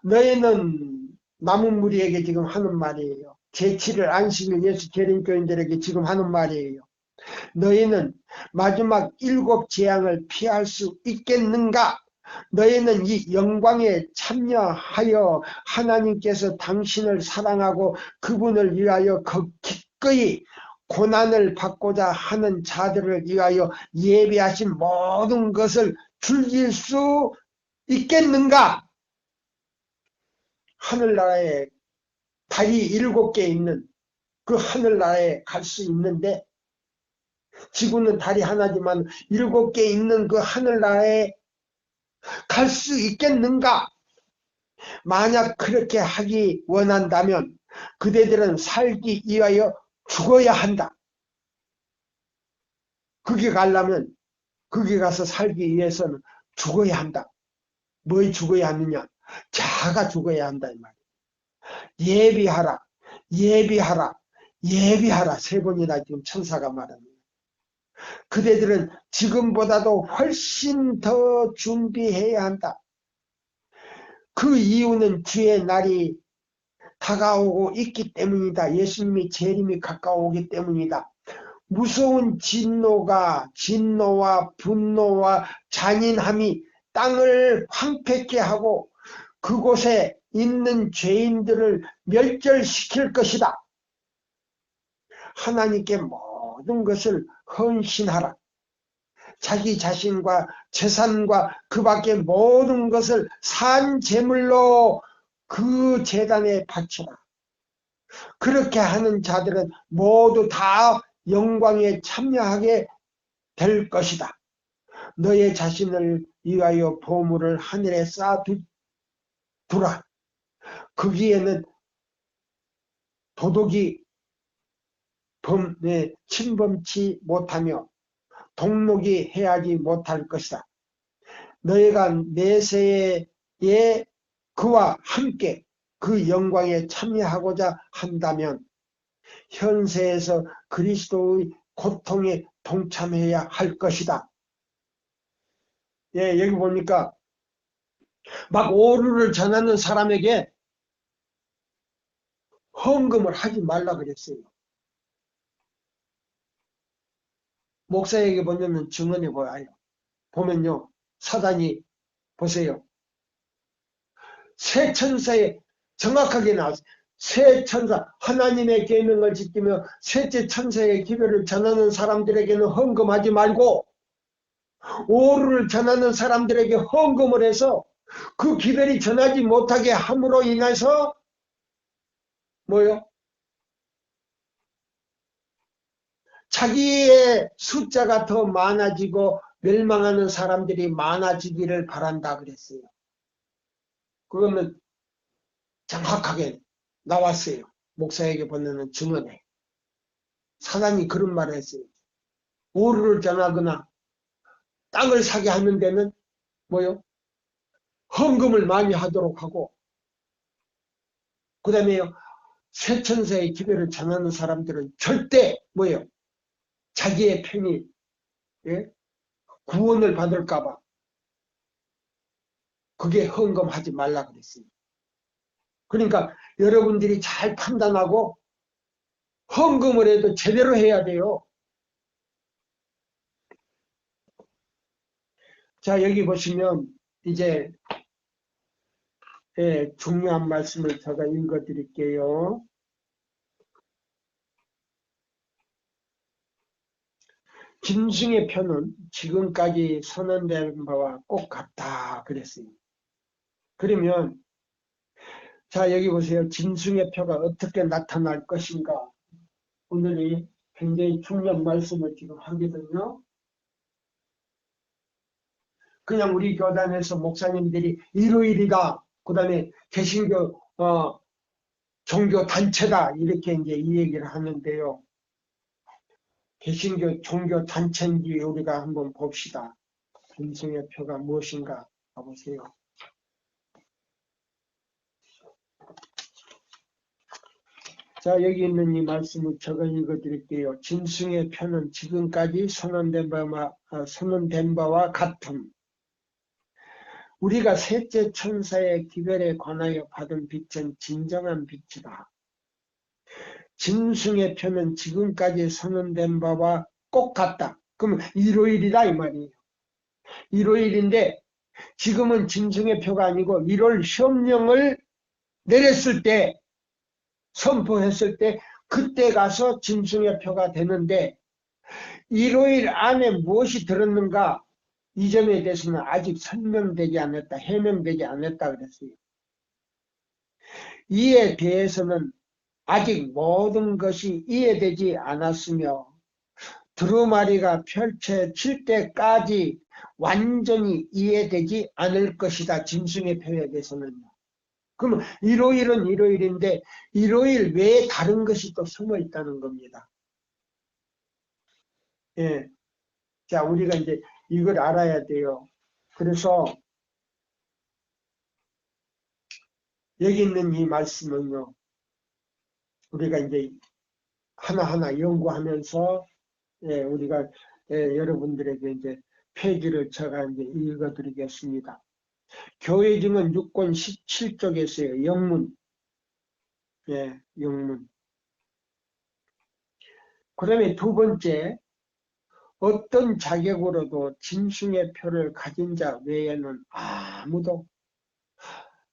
너희는 남은 무리에게 지금 하는 말이에요. 제7일 안식일 예수 재림교인들에게 지금 하는 말이에요. 너희는 마지막 7 재앙을 피할 수 있겠는가? 너희는 이 영광에 참여하여 하나님께서 당신을 사랑하고 그분을 위하여 기꺼이 고난을 받고자 하는 자들을 위하여 예비하신 모든 것을 즐길 수 있겠는가? 하늘나라에 달이 7개 있는 그 하늘나라에 갈 수 있는데 지구는 달이 하나지만 7개 있는 그 하늘나라에 갈 수 있겠는가? 만약 그렇게 하기 원한다면 그대들은 살기 위하여 죽어야 한다. 거기 가려면 거기 가서 살기 위해서는 죽어야 한다. 뭐 죽어야 하느냐? 자가 죽어야 한다 이 말이야. 예비하라, 예비하라, 예비하라 3번이나 지금 천사가 말합니다. 그대들은 지금보다도 훨씬 더 준비해야 한다. 그 이유는 주의 날이 다가오고 있기 때문이다. 예수님이 재림이 가까워오기 때문이다. 무서운 진노와 분노와 잔인함이 땅을 황폐케 하고 그곳에 있는 죄인들을 멸절시킬 것이다. 하나님께 모든 것을 헌신하라. 자기 자신과 재산과 그 밖의 모든 것을 산 제물로 그 제단에 바치라. 그렇게 하는 자들은 모두 다 영광에 참여하게 될 것이다. 너의 자신을 위하여 보물을 하늘에 쌓아두라. 거기에는 도둑이 침범치 못하며 동록이 해하지 못할 것이다. 너희가 내세에 그와 함께 그 영광에 참여하고자 한다면 현세에서 그리스도의 고통에 동참해야 할 것이다. 예, 여기 보니까 막 오류를 전하는 사람에게 헌금을 하지 말라 그랬어요. 목사에게 보면 증언해 보아요. 보면요, 사단이 보세요. 새 천사에 정확하게 나왔어요. 새 천사, 하나님의 계명을 지키며 셋째 천사의 기별을 전하는 사람들에게는 헌금하지 말고 오류를 전하는 사람들에게 헌금을 해서 그 기별이 전하지 못하게 함으로 인해서 뭐요? 자기의 숫자가 더 많아지고 멸망하는 사람들이 많아지기를 바란다 그랬어요. 그거는 정확하게 나왔어요. 목사에게 보내는 증언에. 사단이 그런 말을 했어요. 오류를 전하거나 땅을 사게 하는 데는 뭐요? 헌금을 많이 하도록 하고 그 다음에 새 천사의 기별을 전하는 사람들은 절대 뭐요? 자기의 편이 구원을 받을까봐 그게 헌금하지 말라 그랬어요. 그러니까 여러분들이 잘 판단하고 헌금을 해도 제대로 해야 돼요. 자, 여기 보시면 이제 중요한 말씀을 제가 읽어 드릴게요. 짐승의 표는 지금까지 선언된 바와 꼭 같다 그랬어요. 그러면 자, 여기 보세요. 짐승의 표가 어떻게 나타날 것인가. 오늘이 굉장히 중요한 말씀을 지금 하거든요. 그냥 우리 교단에서 목사님들이 일요일이다. 그 다음에 개신교 종교 단체다. 이렇게 이제 이 얘기를 하는데요. 개신교 종교 단체인지 우리가 한번 봅시다. 짐승의 표가 무엇인가 봐보세요. 자, 여기 있는 이 말씀을 제가 읽어드릴게요. 짐승의 표는 지금까지 선언된 바와 같음. 우리가 셋째 천사의 기별에 관하여 받은 빛은 진정한 빛이다. 짐승의 표는 지금까지 선언된 바와 꼭 같다. 그러면 일요일이다 이 말이에요. 일요일인데 지금은 짐승의 표가 아니고 1월 시험령을 내렸을 때 선포했을 때 그때 가서 짐승의 표가 되는데 일요일 안에 무엇이 들었는가 이 점에 대해서는 아직 설명되지 않았다. 해명되지 않았다 그랬어요. 이에 대해서는 아직 모든 것이 이해되지 않았으며 두루마리가 펼쳐질 때까지 완전히 이해되지 않을 것이다. 짐승의 표에 대해서는요. 그러면 일요일은 일요일인데 일요일 외에 다른 것이 또 숨어 있다는 겁니다. 예. 자, 우리가 이제 이걸 알아야 돼요. 그래서 여기 있는 이 말씀은요, 우리가 이제 하나하나 연구하면서, 예, 우리가, 예, 여러분들에게 이제 페이지를 제가 이제 읽어드리겠습니다. 교회증은 6권 17쪽에서요, 영문, 예, 영문. 그 다음에 두 번째, 어떤 자격으로도 짐승의 표를 가진 자 외에는 아무도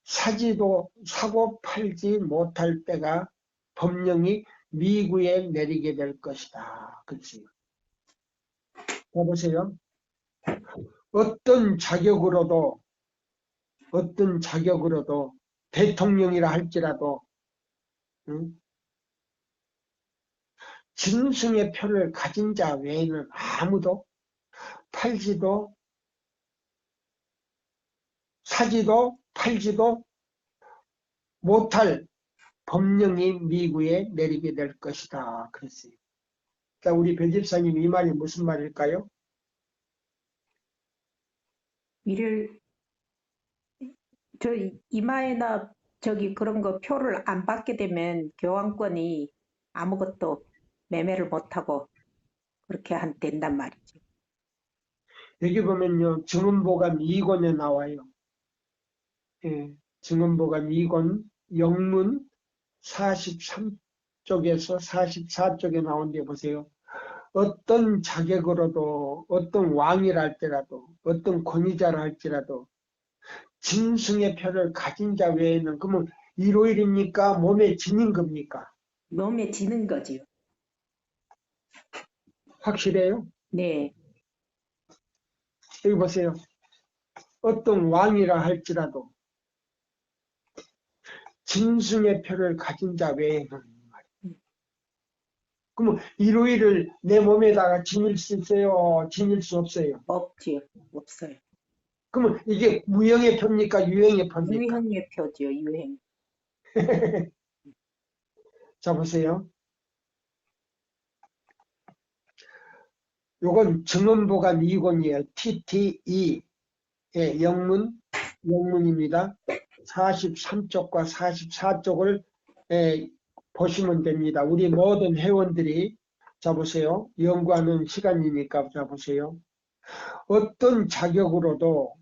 사지도 사고 팔지 못할 때가 법령이 미구에 내리게 될 것이다. 그렇지? 보세요. 어떤 자격으로도 대통령이라 할지라도 응? 짐승의 표를 가진 자 외에는 아무도 팔지도 사지도 팔지도 못할 법령이 미구에 내리게 될 것이다. 그랬어요. 자, 우리 배 집사님 이 말이 무슨 말일까요? 이를 저 이마에나 저기 그런 거 표를 안 받게 되면 교환권이 아무것도 매매를 못하고 그렇게 된단 말이죠. 여기 보면요, 증언보감 2권에 나와요. 예, 증언보감 2권 영문 43쪽에서 44쪽에 나온 데 보세요. 어떤 자격으로도 어떤 왕이라 할지라도 어떤 권위자라 할지라도 짐승의 표를 가진 자 외에는 그러면 일요일입니까? 몸에 지닌 겁니까? 몸에 지는 거지요. 확실해요? 네, 여기 보세요. 어떤 왕이라 할지라도 짐승의 표를 가진 자 외에는 그러면 일요일을 내 몸에다가 지닐 수 있어요? 지닐 수 없어요? 없지요. 없어요. 그러면 이게 무형의 표입니까? 유형의 표입니까? 유형의 표지요. 유행. 자, 보세요. 요건 증언보감 2권이에요. TTE. 예, 영문입니다. 43쪽과 44쪽을 보시면 됩니다. 우리 모든 회원들이 자 보세요. 연구하는 시간이니까 자 보세요. 어떤 자격으로도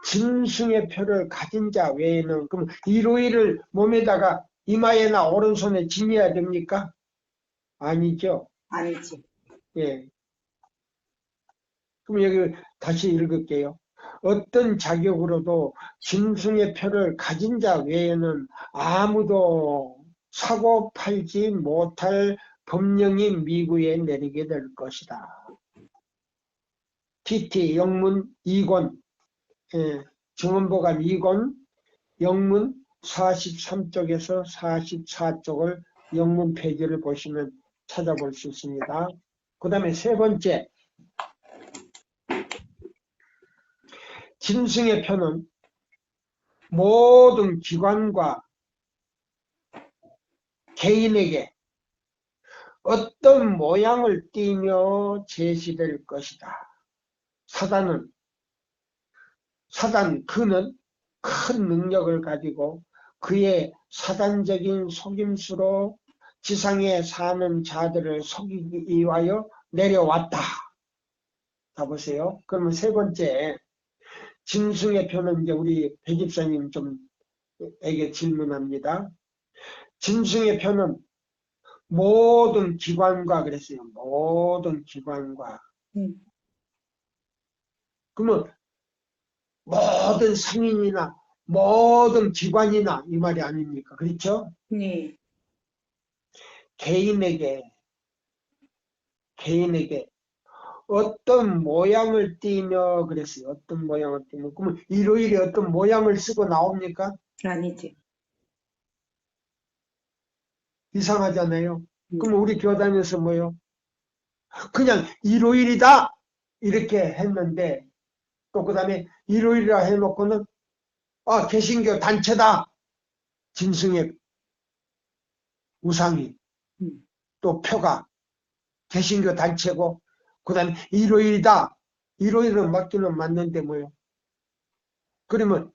짐승의 표를 가진 자 외에는 그럼 일요일을 몸에다가 이마에나 오른손에 지녀야 됩니까? 아니죠. 아니지. 예. 그럼 여기 다시 읽을게요. 어떤 자격으로도 짐승의 표를 가진 자 외에는 아무도 사고 팔지 못할 법령이 미구에 내리게 될 것이다. TT 영문 2권, 증언보감 2권, 영문 43쪽에서 44쪽을 영문 페이지를 보시면 찾아볼 수 있습니다. 그 다음에 세 번째, 짐승의 표는 모든 기관과 개인에게 어떤 모양을 띠며 제시될 것이다. 그는 큰 능력을 가지고 그의 사단적인 속임수로 지상에 사는 자들을 속이기 위하여 내려왔다. 자, 보세요. 그러면 세 번째, 짐승의 표는 이제 우리 배 집사님 좀에게 질문합니다. 짐승의 표는 모든 기관과 그랬어요. 모든 기관과. 그러면 모든 상인이나 모든 기관이나 이 말이 아닙니까? 그렇죠? 네. 개인에게 어떤 모양을 띠며 그랬어요. 어떤 모양을 띠며. 그러면 일요일에 어떤 모양을 쓰고 나옵니까? 아니지. 이상하잖아요. 그럼 우리 교단에서 뭐요? 그냥 일요일이다 이렇게 했는데 또 그 다음에 일요일이라 해놓고는 개신교 단체다. 짐승의 우상이 음. 또 표가 개신교 단체고 그 다음에 일요일이다. 일요일은 맞기는 맞는데 뭐요? 그러면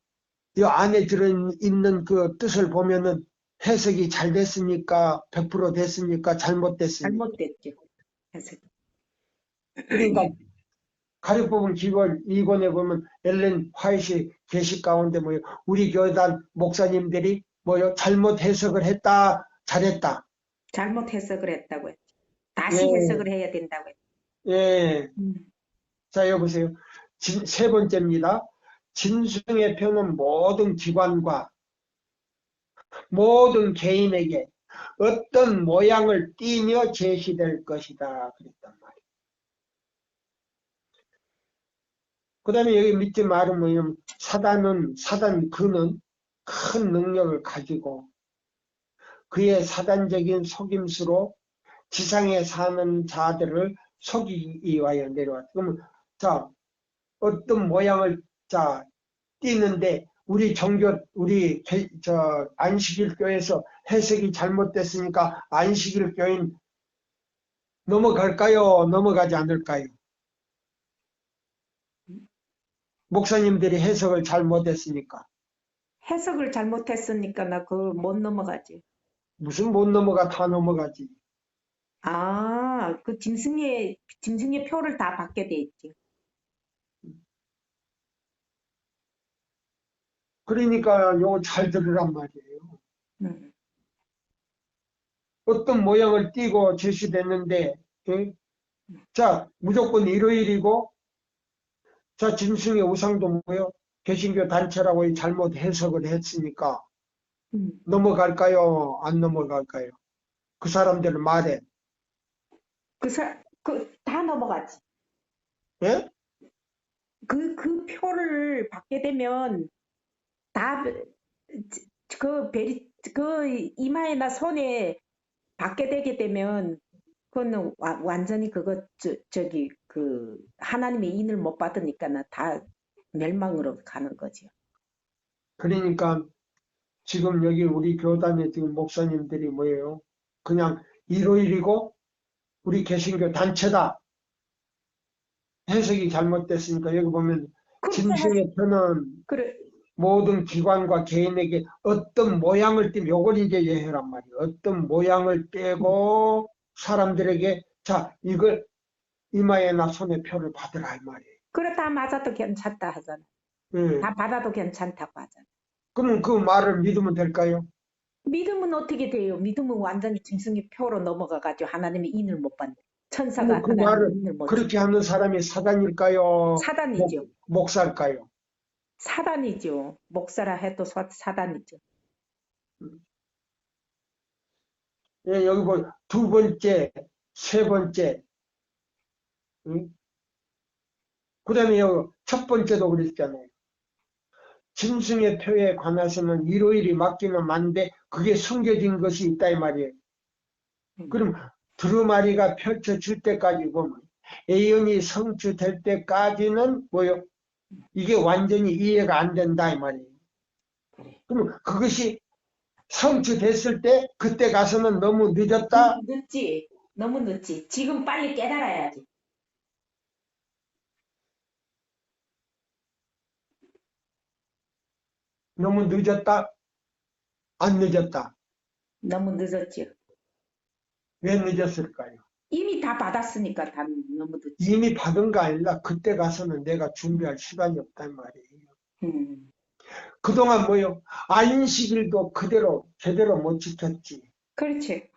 이 안에 들어있는 그 뜻을 보면은 해석이 잘 됐습니까? 100% 됐습니까? 잘못됐습니까? 잘못됐죠. 해석. 그러니까 가르법은 기본 2권에 보면 엘렌 화이트 게시 가운데 뭐요? 우리 교단 목사님들이 뭐요? 잘못 해석을 했다. 잘했다. 잘못 해석을 했다고 했죠. 다시 예, 해석을 해야 된다고 했죠. 예. 음. 자, 여보세요. 세 번째입니다. 진승의 표는 모든 기관과 모든 개인에게 어떤 모양을 띠며 제시될 것이다. 그랬단 말이에요. 그 다음에 여기 밑에 말은 뭐냐면 사단 그는 큰 능력을 가지고 그의 사단적인 속임수로 지상에 사는 자들을 속이기 위하여 내려왔다. 그러면 자, 어떤 모양을 자 띠는데 안식일교에서 해석이 잘못됐으니까 안식일교인 넘어갈까요? 넘어가지 않을까요? 목사님들이 해석을 잘못했으니까. 해석을 잘못했으니까 나 그거 못 넘어가지. 무슨 못 넘어가 다 넘어가지. 그 짐승의 표를 다 받게 돼 있지. 그러니까 요거 잘 들으란 말이에요. 음. 어떤 모양을 띠고 제시됐는데 예? 자 무조건 일요일이고 자 짐승의 우상도 뭐요? 개신교 단체라고 잘못 해석을 했으니까 음. 넘어갈까요? 안 넘어갈까요? 그 사람들 말에 다 넘어가지. 예? 그 표를 받게 되면 다, 이마에나 손에 받게 되게 되면, 그거는 완전히 하나님의 인을 못 받으니까 다 멸망으로 가는 거죠. 그러니까 지금 여기 우리 교단에 지금 목사님들이 뭐예요? 그냥 일요일이고 우리 개신교 단체다. 해석이 잘못됐으니까 여기 보면 그렇게 짐승의 표는 그래, 모든 기관과 개인에게 어떤 모양을 띠면 요걸 이제 예해란 말이에요. 어떤 모양을 떼고 사람들에게 자 이걸 이마에나 손에 표를 받으라 이 말이에요. 그래, 다 맞아도 괜찮다 하잖아. 예. 다 받아도 괜찮다고 하잖아. 그럼 그 말을 믿으면 될까요? 믿음은 어떻게 돼요? 믿음은 완전히 짐승의 표로 넘어가가지고 하나님의 인을 못 받는. 그럼 천사가 그 하나님의 말을 인을 못 그렇게 주고. 하는 사람이 사단일까요? 사단이죠. 목사일까요? 사단이죠. 목사라 해도 사단이죠. 예, 여기 두 번째, 세 번째, 응? 그 다음에 여기 첫 번째도 그랬잖아요. 짐승의 표에 관해서는 일요일이 맞기는 맞는데 그게 숨겨진 것이 있다 이 말이에요. 그럼 두루마리가 펼쳐질 때까지 보면 애연이 성취될 때까지는 뭐요? 이게 완전히 이해가 안 된다 이 말이에요. 그럼 그것이 성취됐을 때 그때 가서는 너무 늦었다? 늦지. 너무 늦지. 지금 빨리 깨달아야지. 너무 늦었다? 안 늦었다? 너무 늦었지. 왜 늦었을까요? 이미 다 받았으니까 다 너무 늦지. 이미 받은 거 아니라 그때 가서는 내가 준비할 시간이 없단 말이에요. 음, 그동안 뭐요? 안식일도 그대로 제대로 못 지켰지. 그렇지.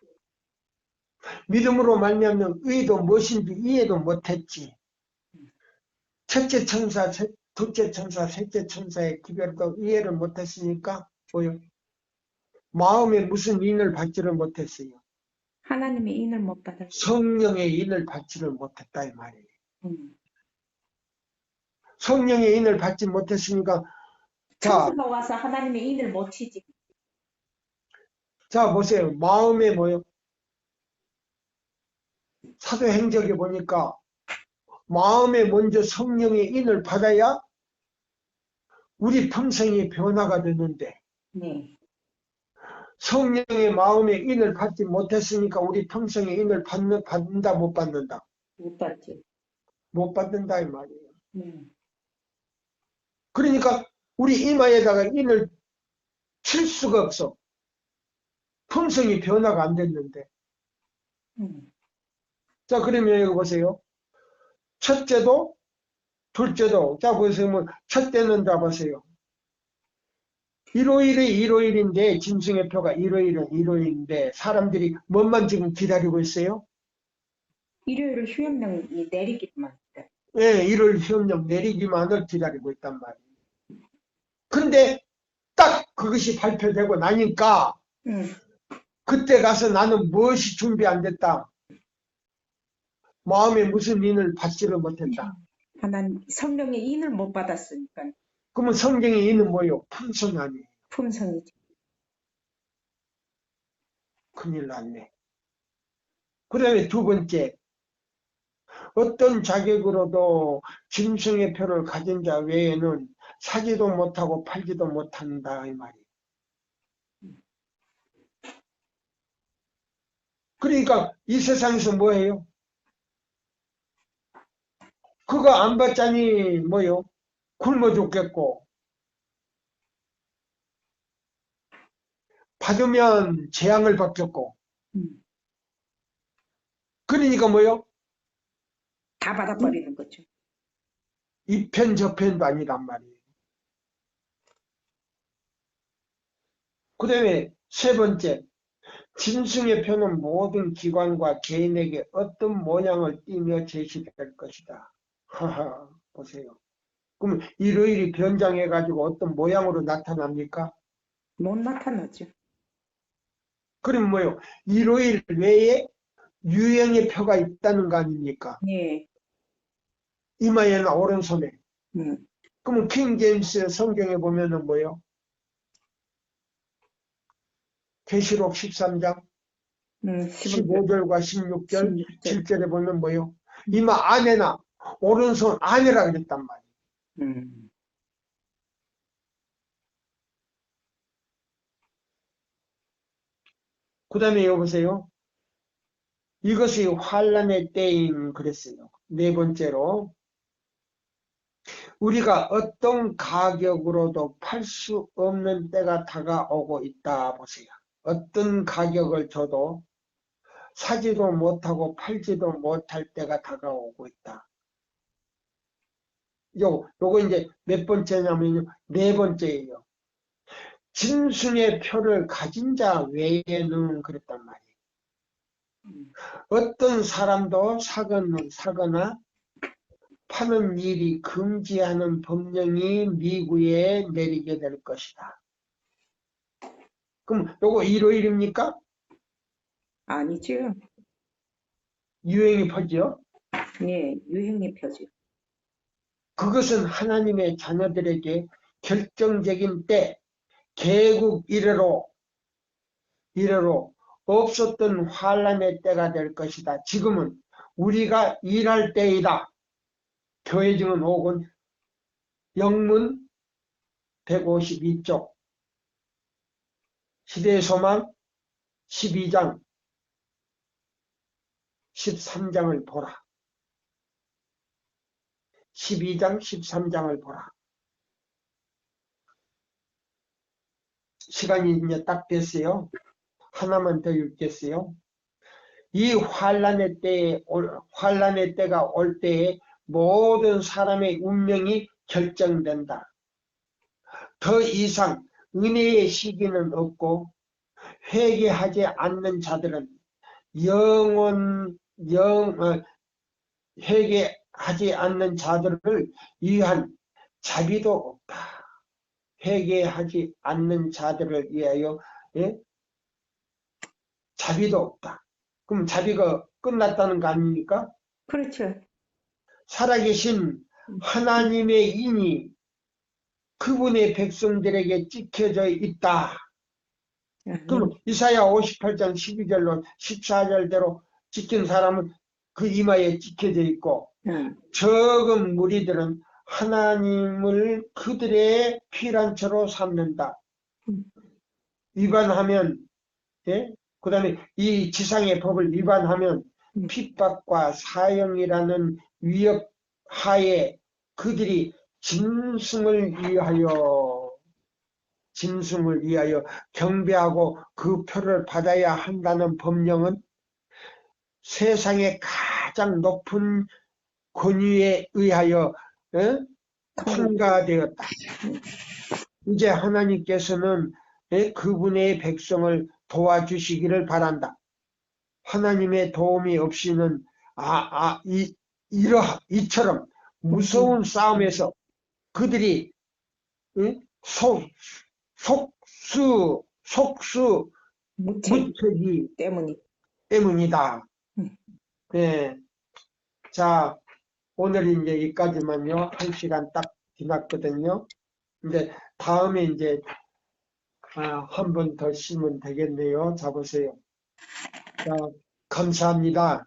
믿음으로 말미암는 의도 무엇인지 이해도 못했지. 첫째 천사, 둘째 천사, 셋째 천사의 기별도 이해를 못했으니까 뭐요? 마음에 무슨 인을 받지를 못했어요. 하나님의 인을 못 받을 수. 성령의 인을 받지를 못했다 이 말이에요. 음. 성령의 인을 받지 못했으니까 자, 천사가 와서 하나님의 인을 못 치지. 자, 보세요. 마음에 뭐요? 사도행적에 보니까 마음에 먼저 성령의 인을 받아야 우리 평생이 변화가 되는데 네. 성령의 마음의 인을 받지 못했으니까 우리 평생의 인을 받는다, 못 받는다? 못 봤지. 못 받는다 이 말이에요. 네. 그러니까 우리 이마에다가 인을 칠 수가 없어. 평생이 변화가 안 됐는데. 음. 자, 그러면 여기 보세요. 첫째도 둘째도, 자 보세요. 뭐 첫째는 자 보세요. 일요일이 일요일인데, 짐승의 표가 일요일은 일요일인데 사람들이 뭐만 지금 기다리고 있어요? 일요일을 휴업령이 내리기만 했다. 예, 일요일 시험령 내리기만을 기다리고 있단 말이에요. 근데 딱 그것이 발표되고 나니까 응. 그때 가서 나는 무엇이 준비 안 됐다. 마음에 무슨 인을 받지를 못했다. 하나님 성령의 인을 못 받았으니까 그러면 성경에 있는 뭐요? 풍성 아니에요. 품성이지. 큰일 났네. 그 다음에 두 번째, 어떤 자격으로도 짐승의 표를 가진 자 외에는 사지도 못하고 팔지도 못한다 이 말이에요. 그러니까 이 세상에서 뭐예요? 그거 안 받자니 뭐요? 굶어 죽겠고 받으면 재앙을 받겠고 음. 그러니까 뭐요? 다 받아버리는 거죠. 이편 저편도 아니란 말이에요. 그 다음에 세 번째, 짐승의 표는 모든 기관과 개인에게 어떤 모양을 띠며 제시될 것이다. 하하, 보세요. 그럼 일요일이 변장해가지고 어떤 모양으로 나타납니까? 못 나타나죠. 그럼 뭐요? 일요일 외에 유형의 표가 있다는 거 아닙니까? 예. 이마에나 오른손에. 음. 그러면 킹 제임스 성경에 보면은 뭐요? 계시록 13장 15절, 15절과 16절, 16절. 7절에 보면 뭐요? 이마 안에나 오른손 안에라 그랬단 말이에요. 음. 그 다음에 여보세요. 이것이 환란의 때임 그랬어요. 네 번째로 우리가 어떤 가격으로도 팔 수 없는 때가 다가오고 있다 보세요. 어떤 가격을 줘도 사지도 못하고 팔지도 못할 때가 다가오고 있다. 요거 이제 몇 번째냐면요. 네 번째예요. 짐승의 표를 가진 자 외에는 그랬단 말이에요. 어떤 사람도 사거나 파는 일이 금지하는 법령이 미국에 내리게 될 것이다. 그럼 요거 일요일입니까? 아니죠. 유행이 퍼지요? 예, 유행의 표지. 그것은 하나님의 자녀들에게 결정적인 때, 개국 이래로 없었던 환란의 때가 될 것이다. 지금은 우리가 일할 때이다. 교회 증언 5권 영문 152쪽 시대의 소망 12장 13장을 보라. 12장 13장을 보라. 시간이 이제 딱 됐어요. 하나만 더 읽겠어요. 이 환란의 때가 올 때에 모든 사람의 운명이 결정된다. 더 이상 은혜의 시기는 없고 회개하지 않는 자들은 회개하지 않는 자들을 위한 자비도 없다. 회개하지 않는 자들을 위하여 자비도 없다. 그럼 자비가 끝났다는 거 아닙니까? 그렇죠. 살아계신 하나님의 인이 그분의 백성들에게 찍혀져 있다. 그럼 이사야 58장 12절로 14절대로 지킨 사람은 그 이마에 찍혀져 있고 적은 무리들은 하나님을 그들의 피난처로 삼는다. 위반하면, 예? 그 다음에 이 지상의 법을 위반하면 핍박과 사형이라는 위협 하에 그들이 짐승을 위하여 경배하고 그 표를 받아야 한다는 법령은 세상의 가장 높은 권위에 의하여 통과되었다. 이제 하나님께서는 그분의 백성을 도와주시기를 바란다. 하나님의 도움이 없이는 이처럼 무서운 싸움에서 그들이 속수 무책이 때문이다. 네. 자, 오늘 이제 여기까지만요. 1시간 딱 지났거든요. 근데 다음에 이제 한 번 더 쉬면 되겠네요. 자, 보세요. 자, 감사합니다.